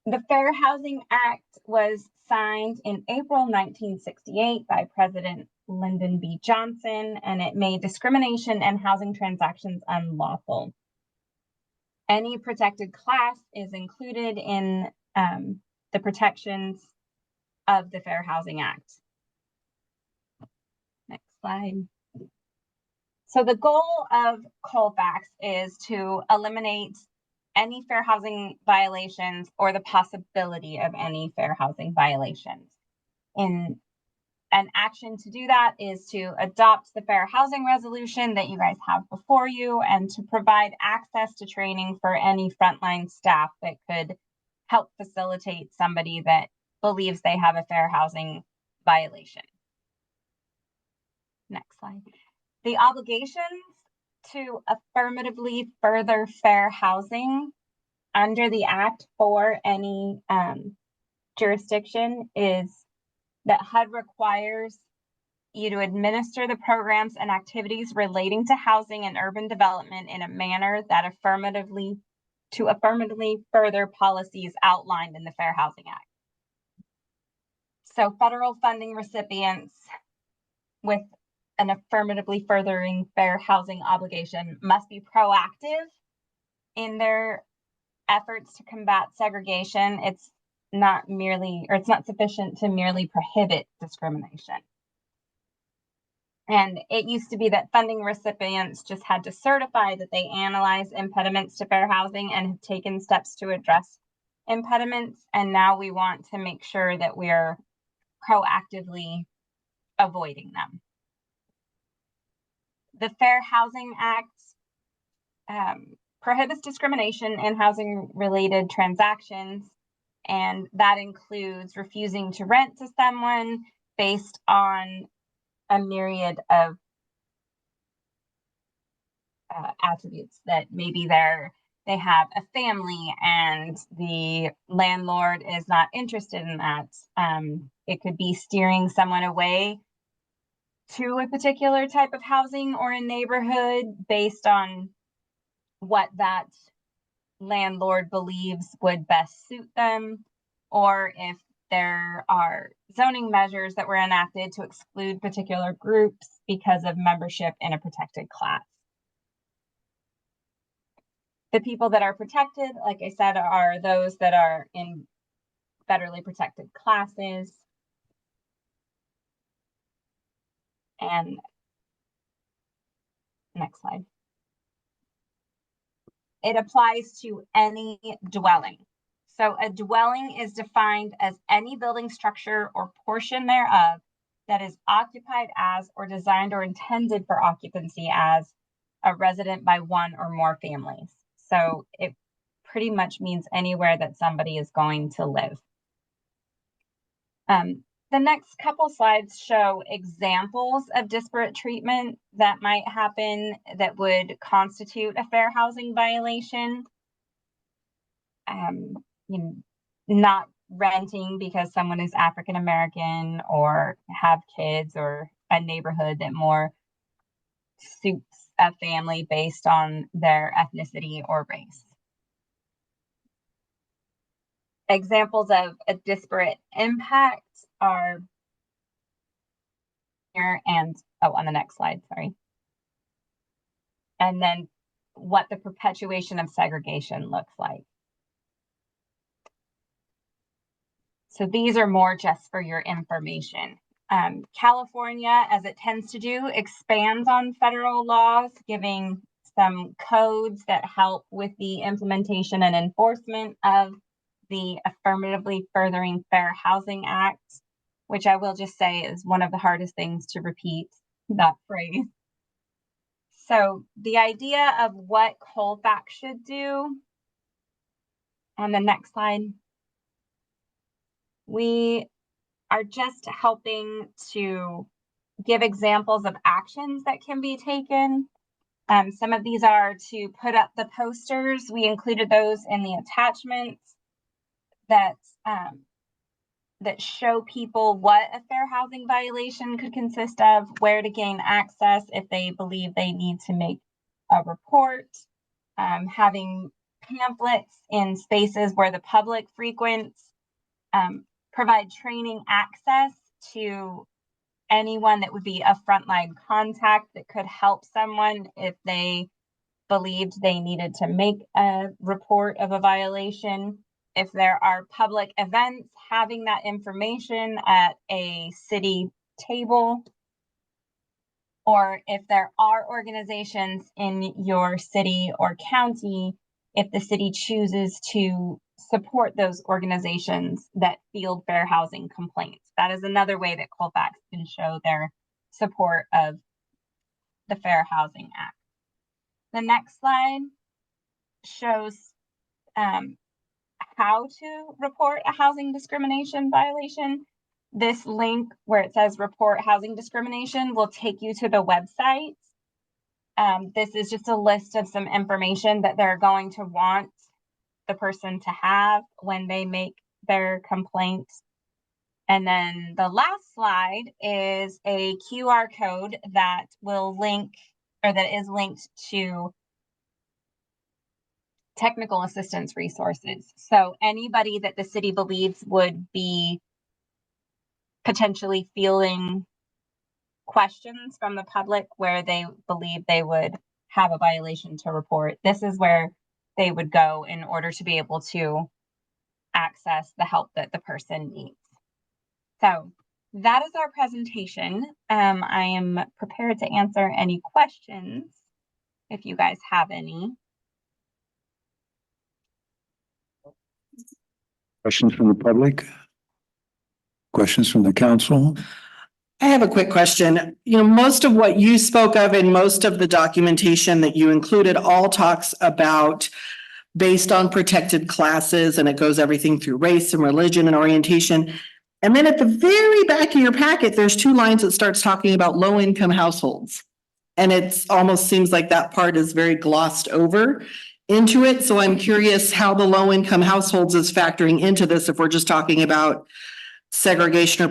The Fair Housing Act was signed in April 1968 by President Lyndon B. Johnson, and it made discrimination and housing transactions unlawful. Any protected class is included in the protections of the Fair Housing Act. Next slide. So the goal of Colfax is to eliminate any fair housing violations or the possibility of any fair housing violations. In an action to do that is to adopt the Fair Housing Resolution that you guys have before you and to provide access to training for any frontline staff that could help facilitate somebody that believes they have a fair housing violation. Next slide. The obligations to affirmatively further fair housing under the Act for any jurisdiction is that HUD requires you to administer the programs and activities relating to housing and urban development in a manner that affirmatively further policies outlined in the Fair Housing Act. So federal funding recipients with an affirmatively furthering fair housing obligation must be proactive in their efforts to combat segregation. It's not sufficient to merely prohibit discrimination. And it used to be that funding recipients just had to certify that they analyze impediments to fair housing and have taken steps to address impediments. And now we want to make sure that we're proactively avoiding them. The Fair Housing Act prohibits discrimination in housing-related transactions, and that includes refusing to rent to someone based on a myriad of attributes, that maybe they have a family and the landlord is not interested in that. It could be steering someone away to a particular type of housing or a neighborhood based on what that landlord believes would best suit them, or if there are zoning measures that were enacted to exclude particular groups because of membership in a protected class. The people that are protected, like I said, are those that are in federally protected classes. And next slide. It applies to any dwelling. So a dwelling is defined as any building structure or portion thereof that is occupied as or designed or intended for occupancy as a resident by one or more families. So it pretty much means anywhere that somebody is going to live. The next couple slides show examples of disparate treatment that might happen that would constitute a fair housing violation. Not renting because someone is African American or have kids, or a neighborhood that more suits a family based on their ethnicity or race. Examples of a disparate impact are here and on the next slide, sorry. And then what the perpetuation of segregation looks like. So these are more just for your information. California, as it tends to do, expands on federal laws, giving some codes that help with the implementation and enforcement of the Affirmatively Furthering Fair Housing Act, which I will just say is one of the hardest things to repeat, that phrase. So the idea of what Colfax should do, on the next slide, we are just helping to give examples of actions that can be taken. Some of these are to put up the posters. We included those in the attachments that show people what a fair housing violation could consist of, where to gain access if they believe they need to make a report, having pamphlets in spaces where the public frequents, provide training access to anyone that would be a frontline contact that could help someone if they believed they needed to make a report of a violation. If there are public events, having that information at a city table. Or if there are organizations in your city or county, if the city chooses to support those organizations that field fair housing complaints. That is another way that Colfax can show their support of the Fair Housing Act. The next slide shows how to report a housing discrimination violation. This link where it says report housing discrimination will take you to the website. This is just a list of some information that they're going to want the person to have when they make their complaint. And then the last slide is a QR code that will link, or that is linked to technical assistance resources. So anybody that the city believes would be potentially fielding questions from the public where they believe they would have a violation to report, this is where they would go in order to be able to access the help that the person needs. So that is our presentation. I am prepared to answer any questions if you guys have any. Questions from the public? Questions from the council? I have a quick question. You know, most of what you spoke of and most of the documentation that you included all talks about based on protected classes, and it goes everything through race and religion and orientation. And then at the very back of your packet, there's 2 lines that starts talking about low-income households. And it almost seems like that part is very glossed over into it. So I'm curious how the low-income households is factoring into this if we're just talking about segregation or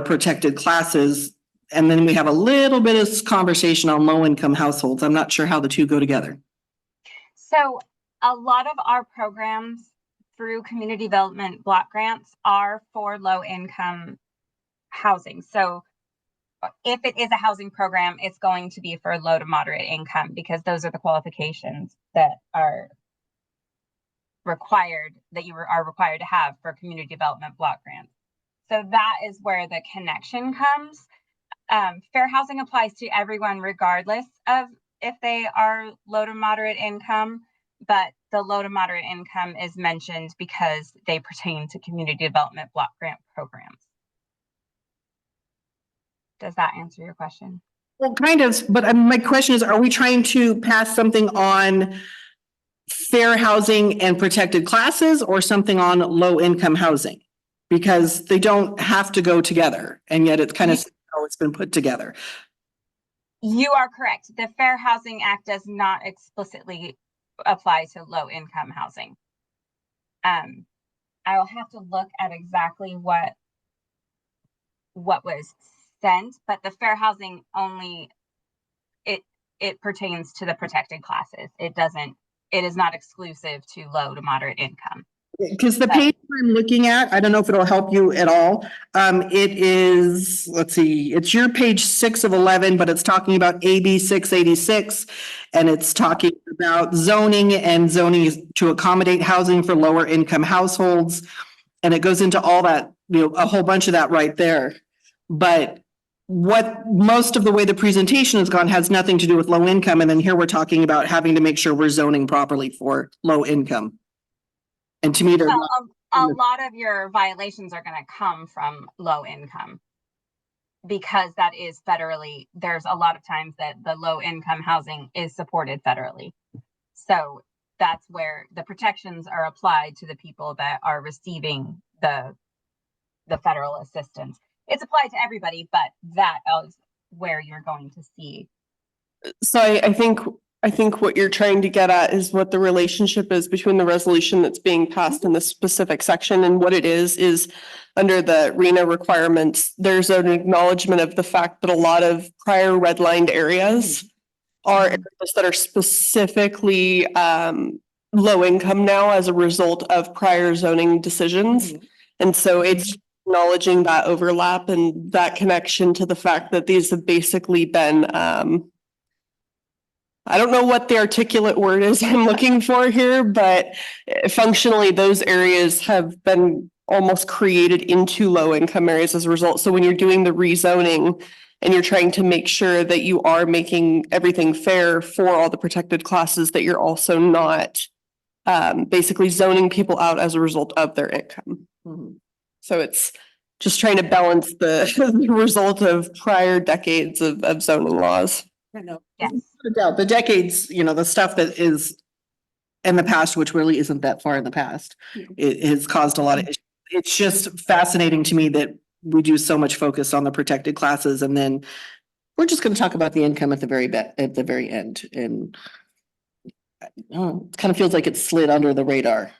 protected classes. And then we have a little bit of conversation on low-income households. I'm not sure how the 2 go together. So a lot of our programs through community development block grants are for low income housing. So if it is a housing program, it's going to be for low to moderate income because those are the qualifications that are required, that you are required to have for community development block grants. So that is where the connection comes. Fair housing applies to everyone regardless of if they are low to moderate income, but the low to moderate income is mentioned because they pertain to community development block grant programs. Does that answer your question? Well, kind of, but my question is, are we trying to pass something on fair housing and protected classes or something on low income housing? Because they don't have to go together, and yet it's kind of how it's been put together. You are correct. The Fair Housing Act does not explicitly apply to low income housing. I will have to look at exactly what was sent, but the fair housing only it pertains to the protected classes. It is not exclusive to low to moderate income. Because the page I'm looking at, I don't know if it'll help you at all. It is, let's see, it's your page 6 of 11, but it's talking about AB 686. And it's talking about zoning, and zoning is to accommodate housing for lower income households. And it goes into all that, you know, a whole bunch of that right there. But what most of the way the presentation has gone has nothing to do with low income. And then here we're talking about having to make sure we're zoning properly for low income. And to me, a lot of your violations are going to come from low income because that is federally. There's a lot of times that the low income housing is supported federally. So that's where the protections are applied to the people that are receiving the federal assistance. It's applied to everybody, but that is where you're going to see. So I think what you're trying to get at is what the relationship is between the resolution that's being passed in this specific section, and what it is under the RENA requirements, there's an acknowledgement of the fact that a lot of prior redlined areas are areas that are specifically low income now as a result of prior zoning decisions. And so it's acknowledging that overlap and that connection to the fact that these have basically been, I don't know what the articulate word is I'm looking for here, but functionally those areas have been almost created into low income areas as a result. So when you're doing the rezoning and you're trying to make sure that you are making everything fair for all the protected classes, that you're also not basically zoning people out as a result of their income. So it's just trying to balance the, the result of prior decades of zoning laws. I know. Yes. No doubt, the decades, the stuff that is in the past, which really isn't that far in the past, it has caused a lot of issues. It's just fascinating to me that we do so much focus on the protected classes, and then we're just going to talk about the income at the very end. And it kind of feels like it's slid under the radar.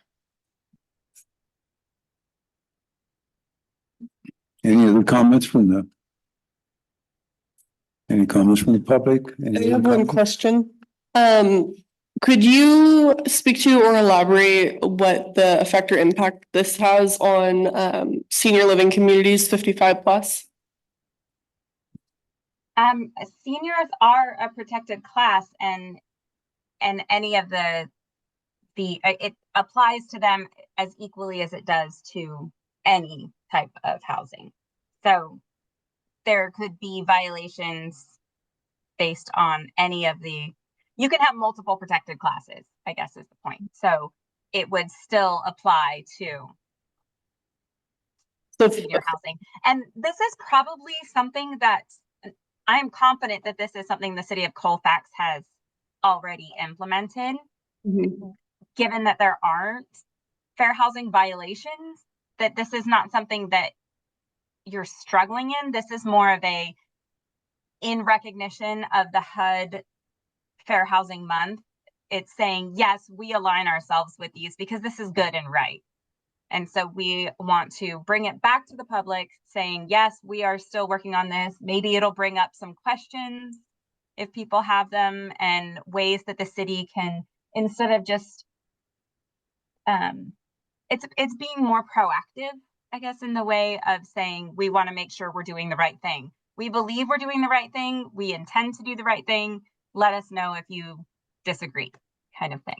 Any other comments from the? Any comments from the public? I have one question. Could you speak to or elaborate what the effect or impact this has on senior living communities 55 plus? Seniors are a protected class, and any of it applies to them as equally as it does to any type of housing. So there could be violations based on any of you can have multiple protected classes, I guess is the point. So it would still apply to senior housing. And this is probably something that I'm confident that this is something the city of Colfax has already implemented. Given that there aren't fair housing violations, that this is not something that you're struggling in. This is more of in recognition of the HUD Fair Housing Month. It's saying, yes, we align ourselves with these because this is good and right. And so we want to bring it back to the public saying, yes, we are still working on this. Maybe it'll bring up some questions if people have them, and ways that the city can, instead of just, it's being more proactive, I guess, in the way of saying, we want to make sure we're doing the right thing. We believe we're doing the right thing. We intend to do the right thing. Let us know if you disagree, kind of thing.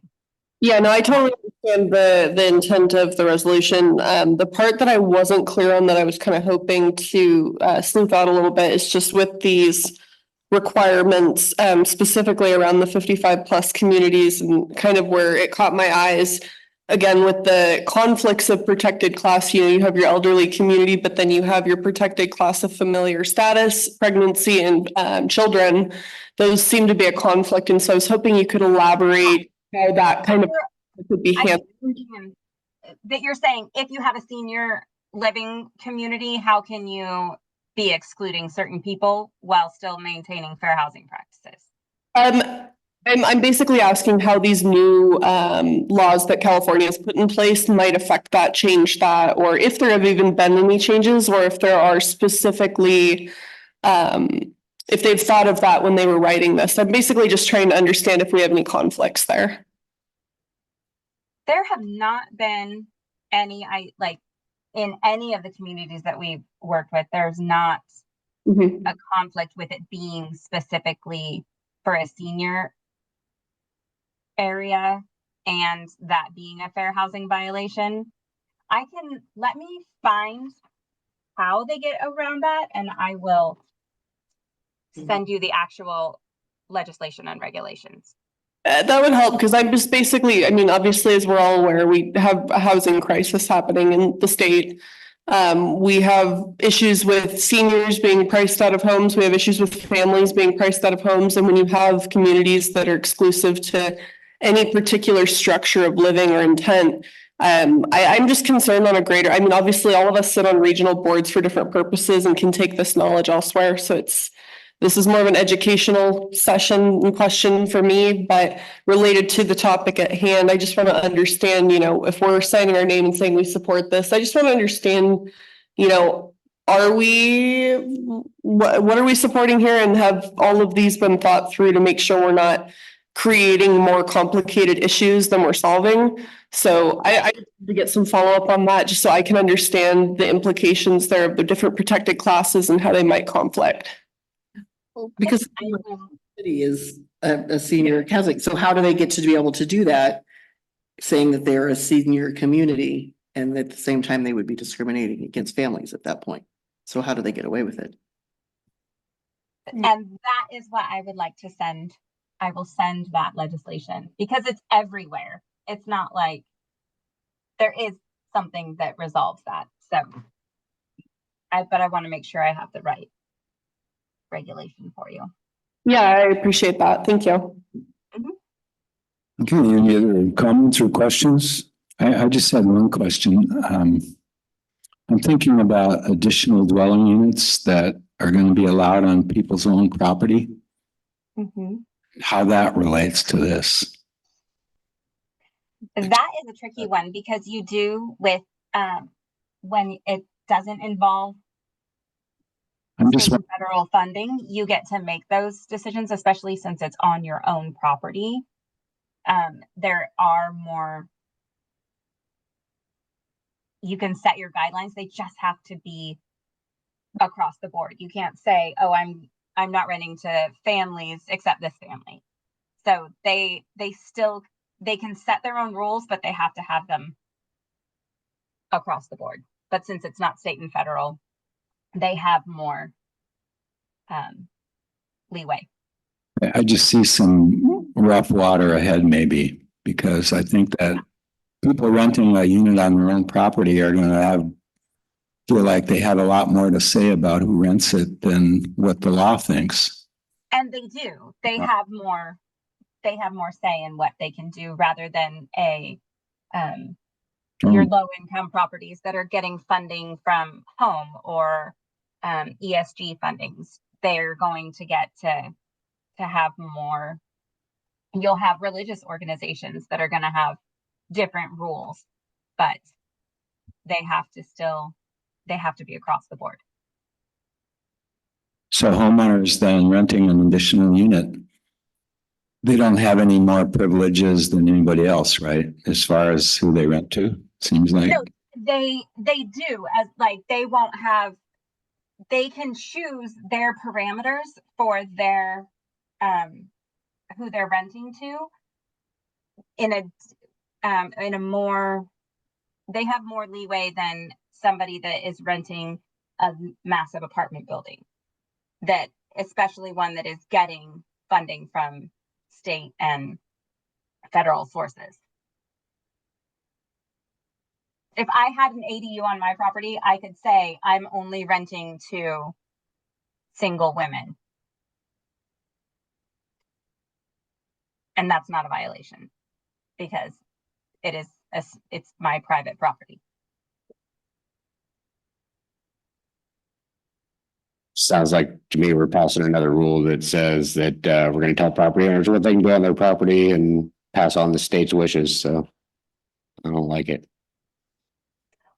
Yeah, no, I totally understand the intent of the resolution. The part that I wasn't clear on, that I was kind of hoping to sleuth out a little bit, is just with these requirements, specifically around the 55 plus communities, and kind of where it caught my eyes. Again, with the conflicts of protected class, you have your elderly community, but then you have your protected class of familiar status, pregnancy, and children. Those seem to be a conflict. And so I was hoping you could elaborate how that kind of could be handled. That you're saying, if you have a senior living community, how can you be excluding certain people while still maintaining fair housing practices? I'm basically asking how these new laws that California has put in place might affect that, change that, or if there have even been any changes, or if there are specifically, if they've thought of that when they were writing this. I'm basically just trying to understand if we have any conflicts there. There have not been any, in any of the communities that we've worked with, there's not a conflict with it being specifically for a senior area and that being a fair housing violation. Let me find how they get around that, and I will send you the actual legislation and regulations. That would help, because I'm just basically, obviously, as we're all aware, we have a housing crisis happening in the state. We have issues with seniors being priced out of homes. We have issues with families being priced out of homes. And when you have communities that are exclusive to any particular structure of living or intent, I'm just concerned on a greater, obviously all of us sit on regional boards for different purposes and can take this knowledge elsewhere. So this is more of an educational session and question for me, but related to the topic at hand, I just want to understand, if we're signing our name and saying we support this, I just want to understand, what are we supporting here, and have all of these been thought through to make sure we're not creating more complicated issues than we're solving. So I need to get some follow-up on that, just so I can understand the implications there of the different protected classes and how they might conflict. Because I will- city is a senior housing, so how do they get to be able to do that? Saying that they're a senior community and at the same time they would be discriminating against families at that point. So how do they get away with it? And that is what I would like to send. I will send that legislation because it's everywhere. It's not like there is something that resolves that. So but I want to make sure I have the right regulation for you. Yeah, I appreciate that. Thank you. Okay, any other comments or questions? I just had one question. I'm thinking about additional dwelling units that are going to be allowed on people's own property, how that relates to this. That is a tricky one because you do with when it doesn't involve state and federal funding, you get to make those decisions, especially since it's on your own property. There are more, you can set your guidelines. They just have to be across the board. You can't say, oh, I'm not renting to families except this family. So they can set their own rules, but they have to have them across the board. But since it's not state and federal, they have more leeway. I just see some rough water ahead maybe, because I think that people renting a unit on their own property are going to feel like they have a lot more to say about who rents it than what the law thinks. And they do. They have more say in what they can do rather than your low income properties that are getting funding from home or ESG fundings. They're going to get to have more. You'll have religious organizations that are going to have different rules, but they have to be across the board. So homeowners then renting an additional unit, they don't have any more privileges than anybody else, right? As far as who they rent to, seems like. No, they do, as like they can choose their parameters for their who they're renting to in a more, they have more leeway than somebody that is renting a massive apartment building, that especially one that is getting funding from state and federal sources. If I had an ADU on my property, I could say I'm only renting to single women. And that's not a violation because it's my private property. Sounds like to me, we're passing another rule that says that we're going to tell property owners what they can do on their property and pass on the state's wishes. So I don't like it.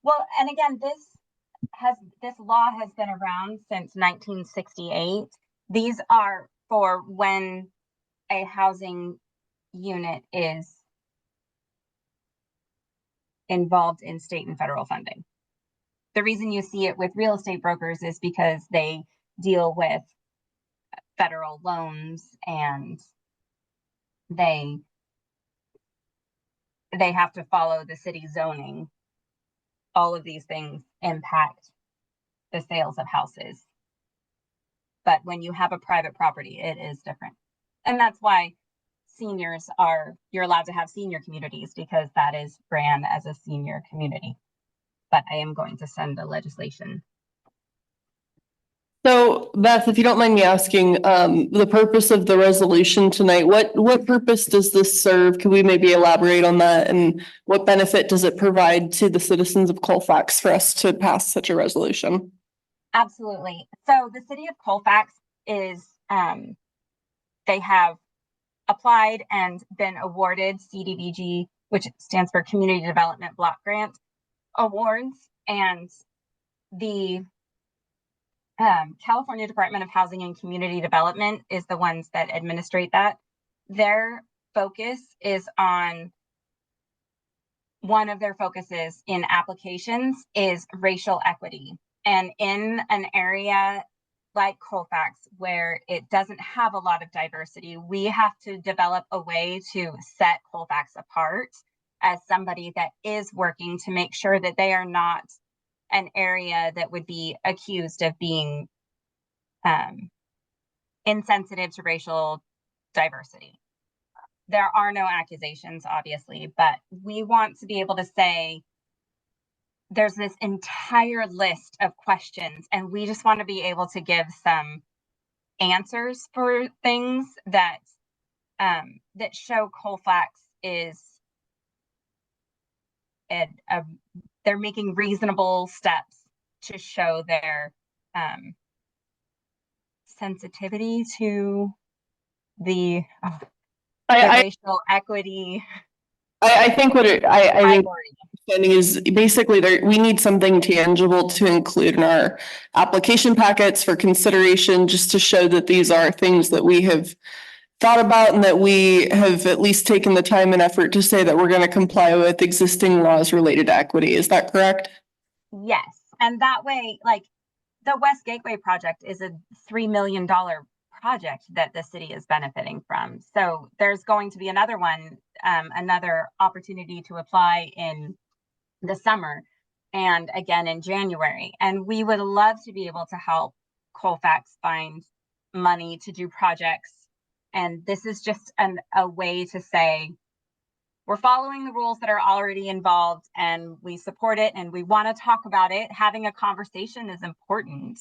Well, and again, this law has been around since 1968. These are for when a housing unit is involved in state and federal funding. The reason you see it with real estate brokers is because they deal with federal loans and they have to follow the city zoning. All of these things impact the sales of houses. But when you have a private property, it is different. And that's why you're allowed to have senior communities, because that is ran as a senior community. But I am going to send the legislation. So Beth, if you don't mind me asking, the purpose of the resolution tonight, what purpose does this serve? Can we maybe elaborate on that? And what benefit does it provide to the citizens of Colfax for us to pass such a resolution? Absolutely. So the city of Colfax is, they have applied and been awarded CDBG, which stands for Community Development Block Grant awards, and the California Department of Housing and Community Development is the ones that administrate that. their focus is on one of their focuses in applications is racial equity. And in an area like Colfax, where it doesn't have a lot of diversity, we have to develop a way to set Colfax apart as somebody that is working to make sure that they are not an area that would be accused of being insensitive to racial diversity. There are no accusations, obviously, but we want to be able to say there's this entire list of questions, and we just want to be able to give some answers for things that that show Colfax is they're making reasonable steps to show their sensitivity to the racial equity. I think what I think priority. understanding is basically we need something tangible to include in our application packets for consideration, just to show that these are things that we have thought about and that we have at least taken the time and effort to say that we're going to comply with existing laws related to equity. Is that correct? Yes. And that way, like the West Gateway project is a $3 million project that the city is benefiting from. So there's going to be another one, another opportunity to apply in the summer and again in January. And we would love to be able to help Colfax find money to do projects. And this is just a way to say, we're following the rules that are already involved and we support it and we want to talk about it. Having a conversation is important.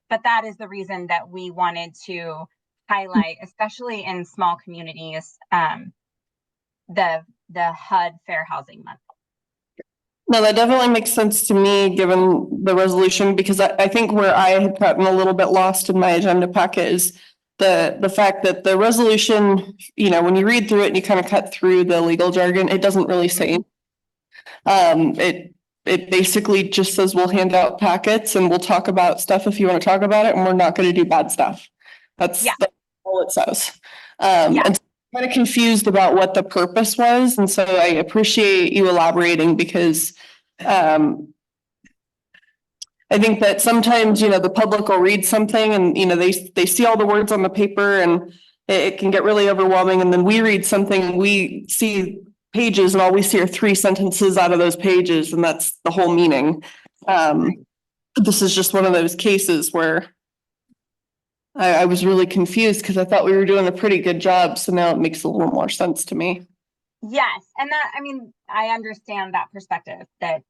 But that is the reason that we wanted to highlight, especially in small communities, the HUD Fair Housing Month. No, that definitely makes sense to me, given the resolution, because I think where I had gotten a little bit lost in my agenda packet is the fact that the resolution, you know, when you read through it and you kind of cut through the legal jargon, it doesn't really say. It basically just says we'll hand out packets and we'll talk about stuff if you want to talk about it, and we're not going to do bad stuff. That's all it says. And I'm kind of confused about what the purpose was, and so I appreciate you elaborating, because I think that sometimes, you know, the public will read something and, you know, they see all the words on the paper and it can get really overwhelming. And then we read something, we see pages and all we see are 3 sentences out of those pages, and that's the whole meaning. This is just one of those cases where I was really confused because I thought we were doing a pretty good job. So now it makes a little more sense to me. Yes. And that, I mean, I understand that perspective that,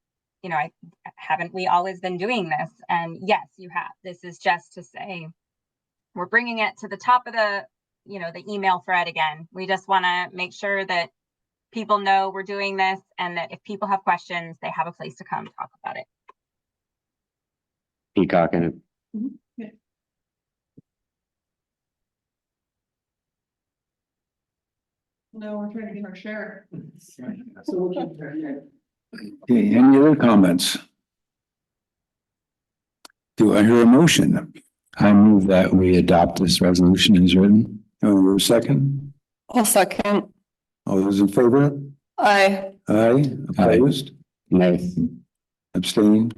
you know, haven't we always been doing this? And yes, you have. This is just to say, we're bringing it to the top of the, you know, the email thread again. We just want to make sure that people know we're doing this, and that if people have questions, they have a place to come talk about it. Peacock in it. Yeah. No, we're trying to get our share. So we'll keep trying. Okay, any other comments? Do I hear a motion? I move that we adopt this resolution as written. Oh, a second? I'll second. All those in favor? Aye. Aye. Opposed? No. Abstaining?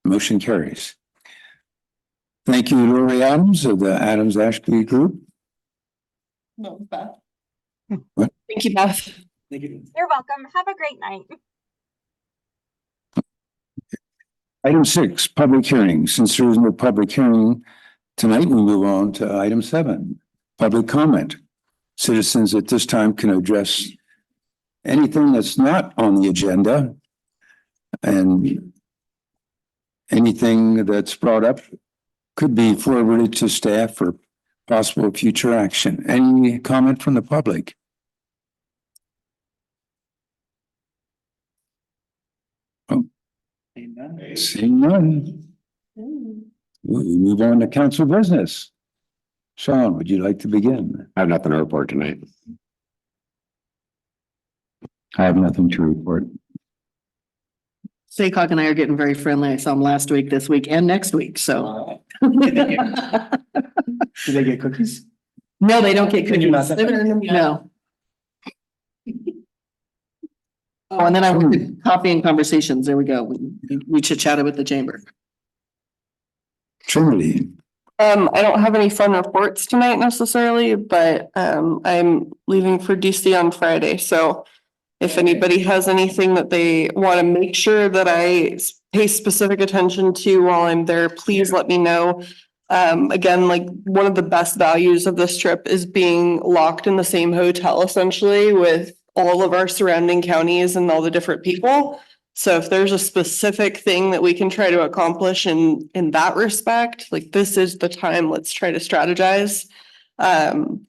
Motion carries. Thank you, Lori Adams of the Adams Ashby Group. No, Beth. What? Thank you, Beth. Thank you. You're welcome. Have a great night. Item 6, public hearing. Since there is no public hearing tonight, we move on to item 7, public comment. Citizens at this time can address anything that's not on the agenda, and anything that's brought up could be forwarded to staff for possible future action. Any comment from the public? Seeing none. We move on to council business. Sean, would you like to begin? I have nothing to report tonight. I have nothing to report. Saycock and I are getting very friendly. I saw him last week, this week, and next week, so. Do they get cookies? No, they don't get Then you're not cookies. that- No. Oh, and then I worked at Coffee and Conversations. There we go. We chit chatted with the chamber. Trinity, I don't have any fun reports tonight necessarily, but I'm leaving for DC on Friday, so if anybody has anything that they want to make sure that I pay specific attention to while I'm there, please let me know. Again, like one of the best values of this trip is being locked in the same hotel essentially with all of our surrounding counties and all the different people. So if there's a specific thing that we can try to accomplish in that respect, like this is the time, let's try to strategize. And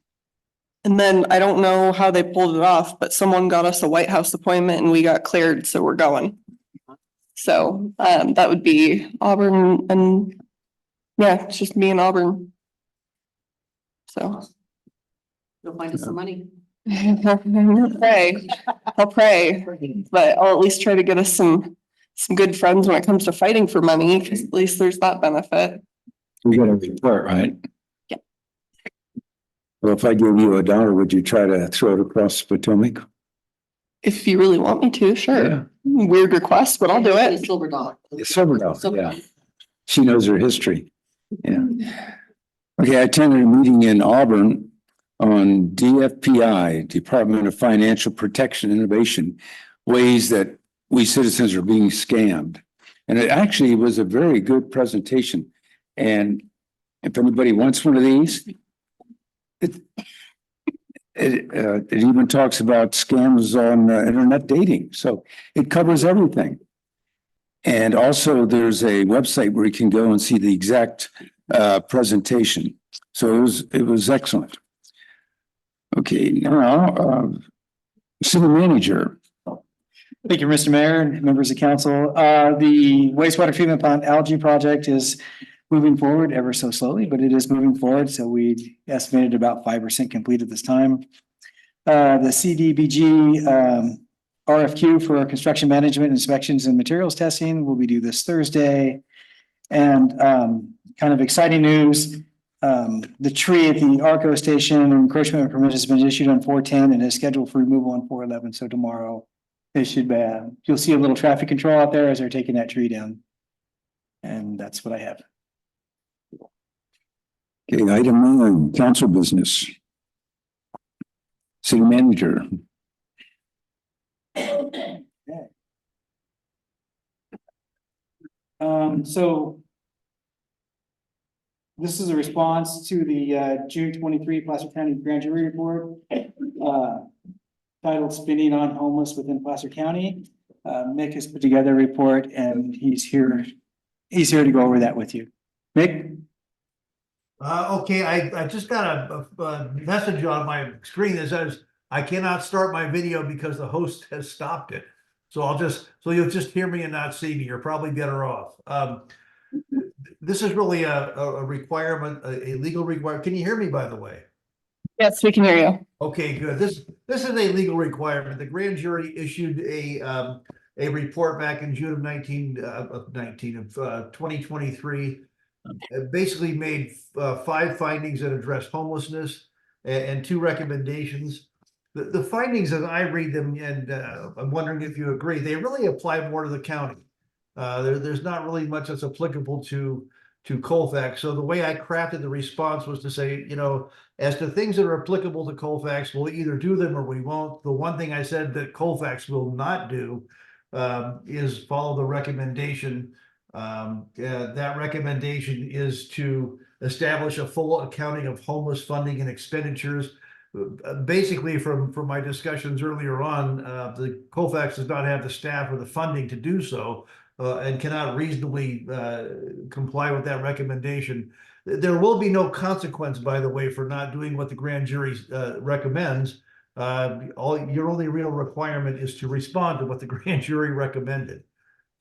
then I don't know how they pulled it off, but someone got us a White House appointment and we got cleared, so we're going. So that would be Auburn and yeah, it's just me and Auburn. So. You'll find us some money. I'll pray, but I'll at least try to get us some good friends when it comes to fighting for money, because at least there's that benefit. we got a report, right? Yeah. Well, if I give you $1, would you try to throw it across Potomac? If you really want me to, sure. Weird request, but I'll do it. Silver dollar. Silver dollar, yeah. She knows her history. Yeah. Okay, I attended a meeting in Auburn on DFPI, Department of Financial Protection Innovation, ways that we citizens are being scammed. And it actually was a very good presentation. And if anybody wants one of these, it even talks about scams on internet dating. So it covers everything. And also there's a website where you can go and see the exact presentation. So it was excellent. Okay, now, city manager. Thank you, Mr. Mayor and members of council. The wastewater treatment plant algae project is moving forward ever so slowly, but it is moving forward. So we estimated about 5% complete at this time. The CDBG RFQ for construction management inspections and materials testing will be due this Thursday. And kind of exciting news. The tree at the Arco station encroachment permit has been issued on 410 and is scheduled for removal on 411. So tomorrow they should you'll see a little traffic control out there as they're taking that tree down. And that's what I have. Okay, item 9, council business. City manager. So this is a response to the June 23 Placer County Grand Jury Report titled Spending on Homeless Within Placer County. Mick has put together a report and he's here to go over that with you. Mick? Okay, I just got a message on my screen that says I cannot start my video because the host has stopped it. So you'll just hear me and not see me. You're probably better off. This is really a requirement, a legal requirement. Can you hear me, by the way? Yes, we can hear you. Okay, good. This is a legal requirement. The grand jury issued a report back in June of 2023. Basically made 5 findings that address homelessness and 2 recommendations. The findings, as I read them, and I'm wondering if you agree, they really apply more to the county. There's not really much that's applicable to Colfax. So the way I crafted the response was to say, as to things that are applicable to Colfax, we'll either do them or we won't. The one thing I said that Colfax will not do is follow the recommendation. That recommendation is to establish a full accounting of homeless funding and expenditures. Basically, from my discussions earlier on, the Colfax does not have the staff or the funding to do so, and cannot reasonably comply with that recommendation. There will be no consequence, by the way, for not doing what the grand jury recommends. Your only real requirement is to respond to what the grand jury recommended.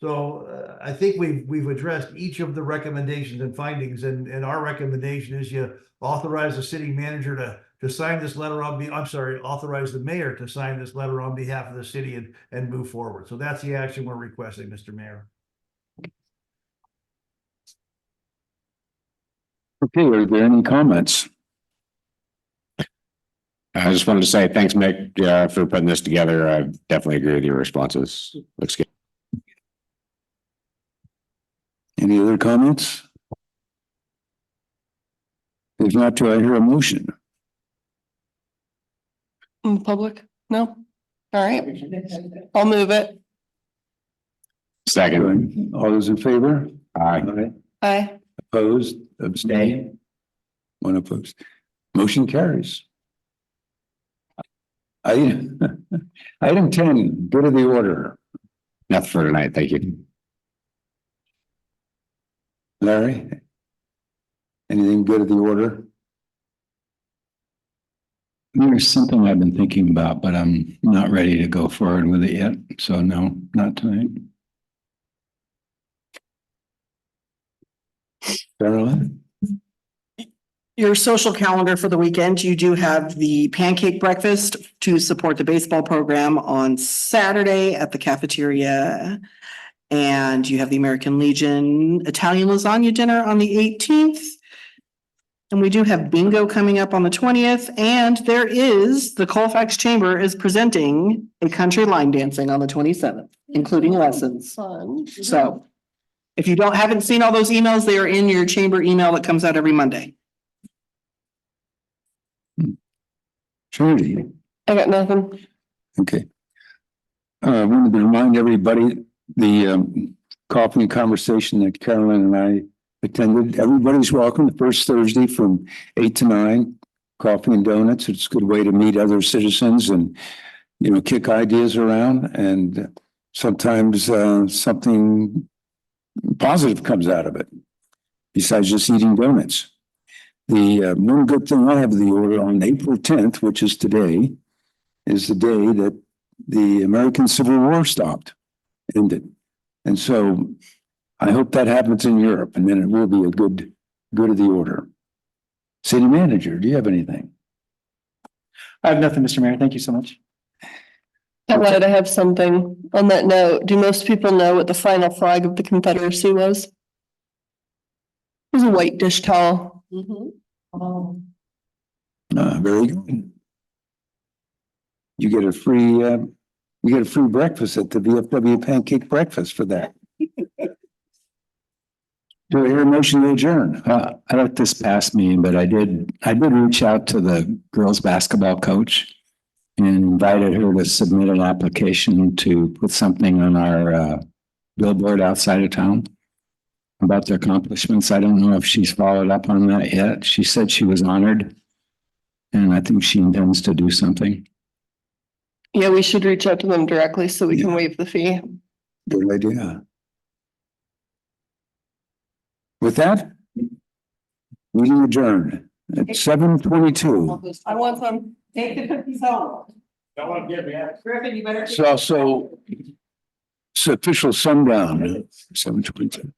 So I think we've addressed each of the recommendations and findings, and our recommendation is you authorize the city manager to sign this letter authorize the mayor to sign this letter on behalf of the city and move forward. So that's the action we're requesting, Mr. Mayor. Okay, are there any comments? I just wanted to say thanks, Mick, for putting this together. I definitely agree with your responses. Looks good. Any other comments? If not, do I hear a motion? In the public? No? All right. I'll move it. Second. All those in favor? Aye. Aye. Opposed, abstain? One opposed. Motion carries. Item 10, good of the order. Nothing for tonight. Thank you. Larry? Anything good of the order? There's something I've been thinking about, but I'm not ready to go forward with it yet. So no, not tonight. Carolyn? Your social calendar for the weekend, you do have the pancake breakfast to support the baseball program on Saturday at the cafeteria. And you have the American Legion Italian lasagna dinner on the 18th. And we do have bingo coming up on the 20th. And there is, the Colfax Chamber is presenting a country line dancing on the 27th, including lessons. So if you haven't seen all those emails, they are in your chamber email that comes out every Monday. Trinity? I got nothing. Okay. I wanted to remind everybody, the coffee and conversation that Carolyn and I attended. Everybody's welcome the first Thursday from 8 to 9. Coffee and donuts. It's a good way to meet other citizens and, kick ideas around. And sometimes something positive comes out of it, besides just eating donuts. The one good thing I have the order on April 10th, which is today, is the day that the American Civil War ended. And so I hope that happens in Europe, and then it will be a good of the order. City Manager, do you have anything? I have nothing, Mr. Mayor. Thank you so much. I wanted to have something on that note. Do most people know what the final flag of the Confederacy was? It was a white dish towel. Very good. You get a free breakfast at the VFW Pancake Breakfast for that. Do I hear a motion to adjourn? I let this pass me, but I did reach out to the girls' basketball coach and invited her to submit an application to put something on our billboard outside of town about their accomplishments. I don't know if she's followed up on that yet. She said she was honored, and I think she intends to do something. Yeah, we should reach out to them directly so we can waive the fee. Good idea. With that, meeting adjourned at 7:22. I want some. Take the cookies home. Don't want to give me that. Griffin, you better. It's also it's official sundown, 7:22.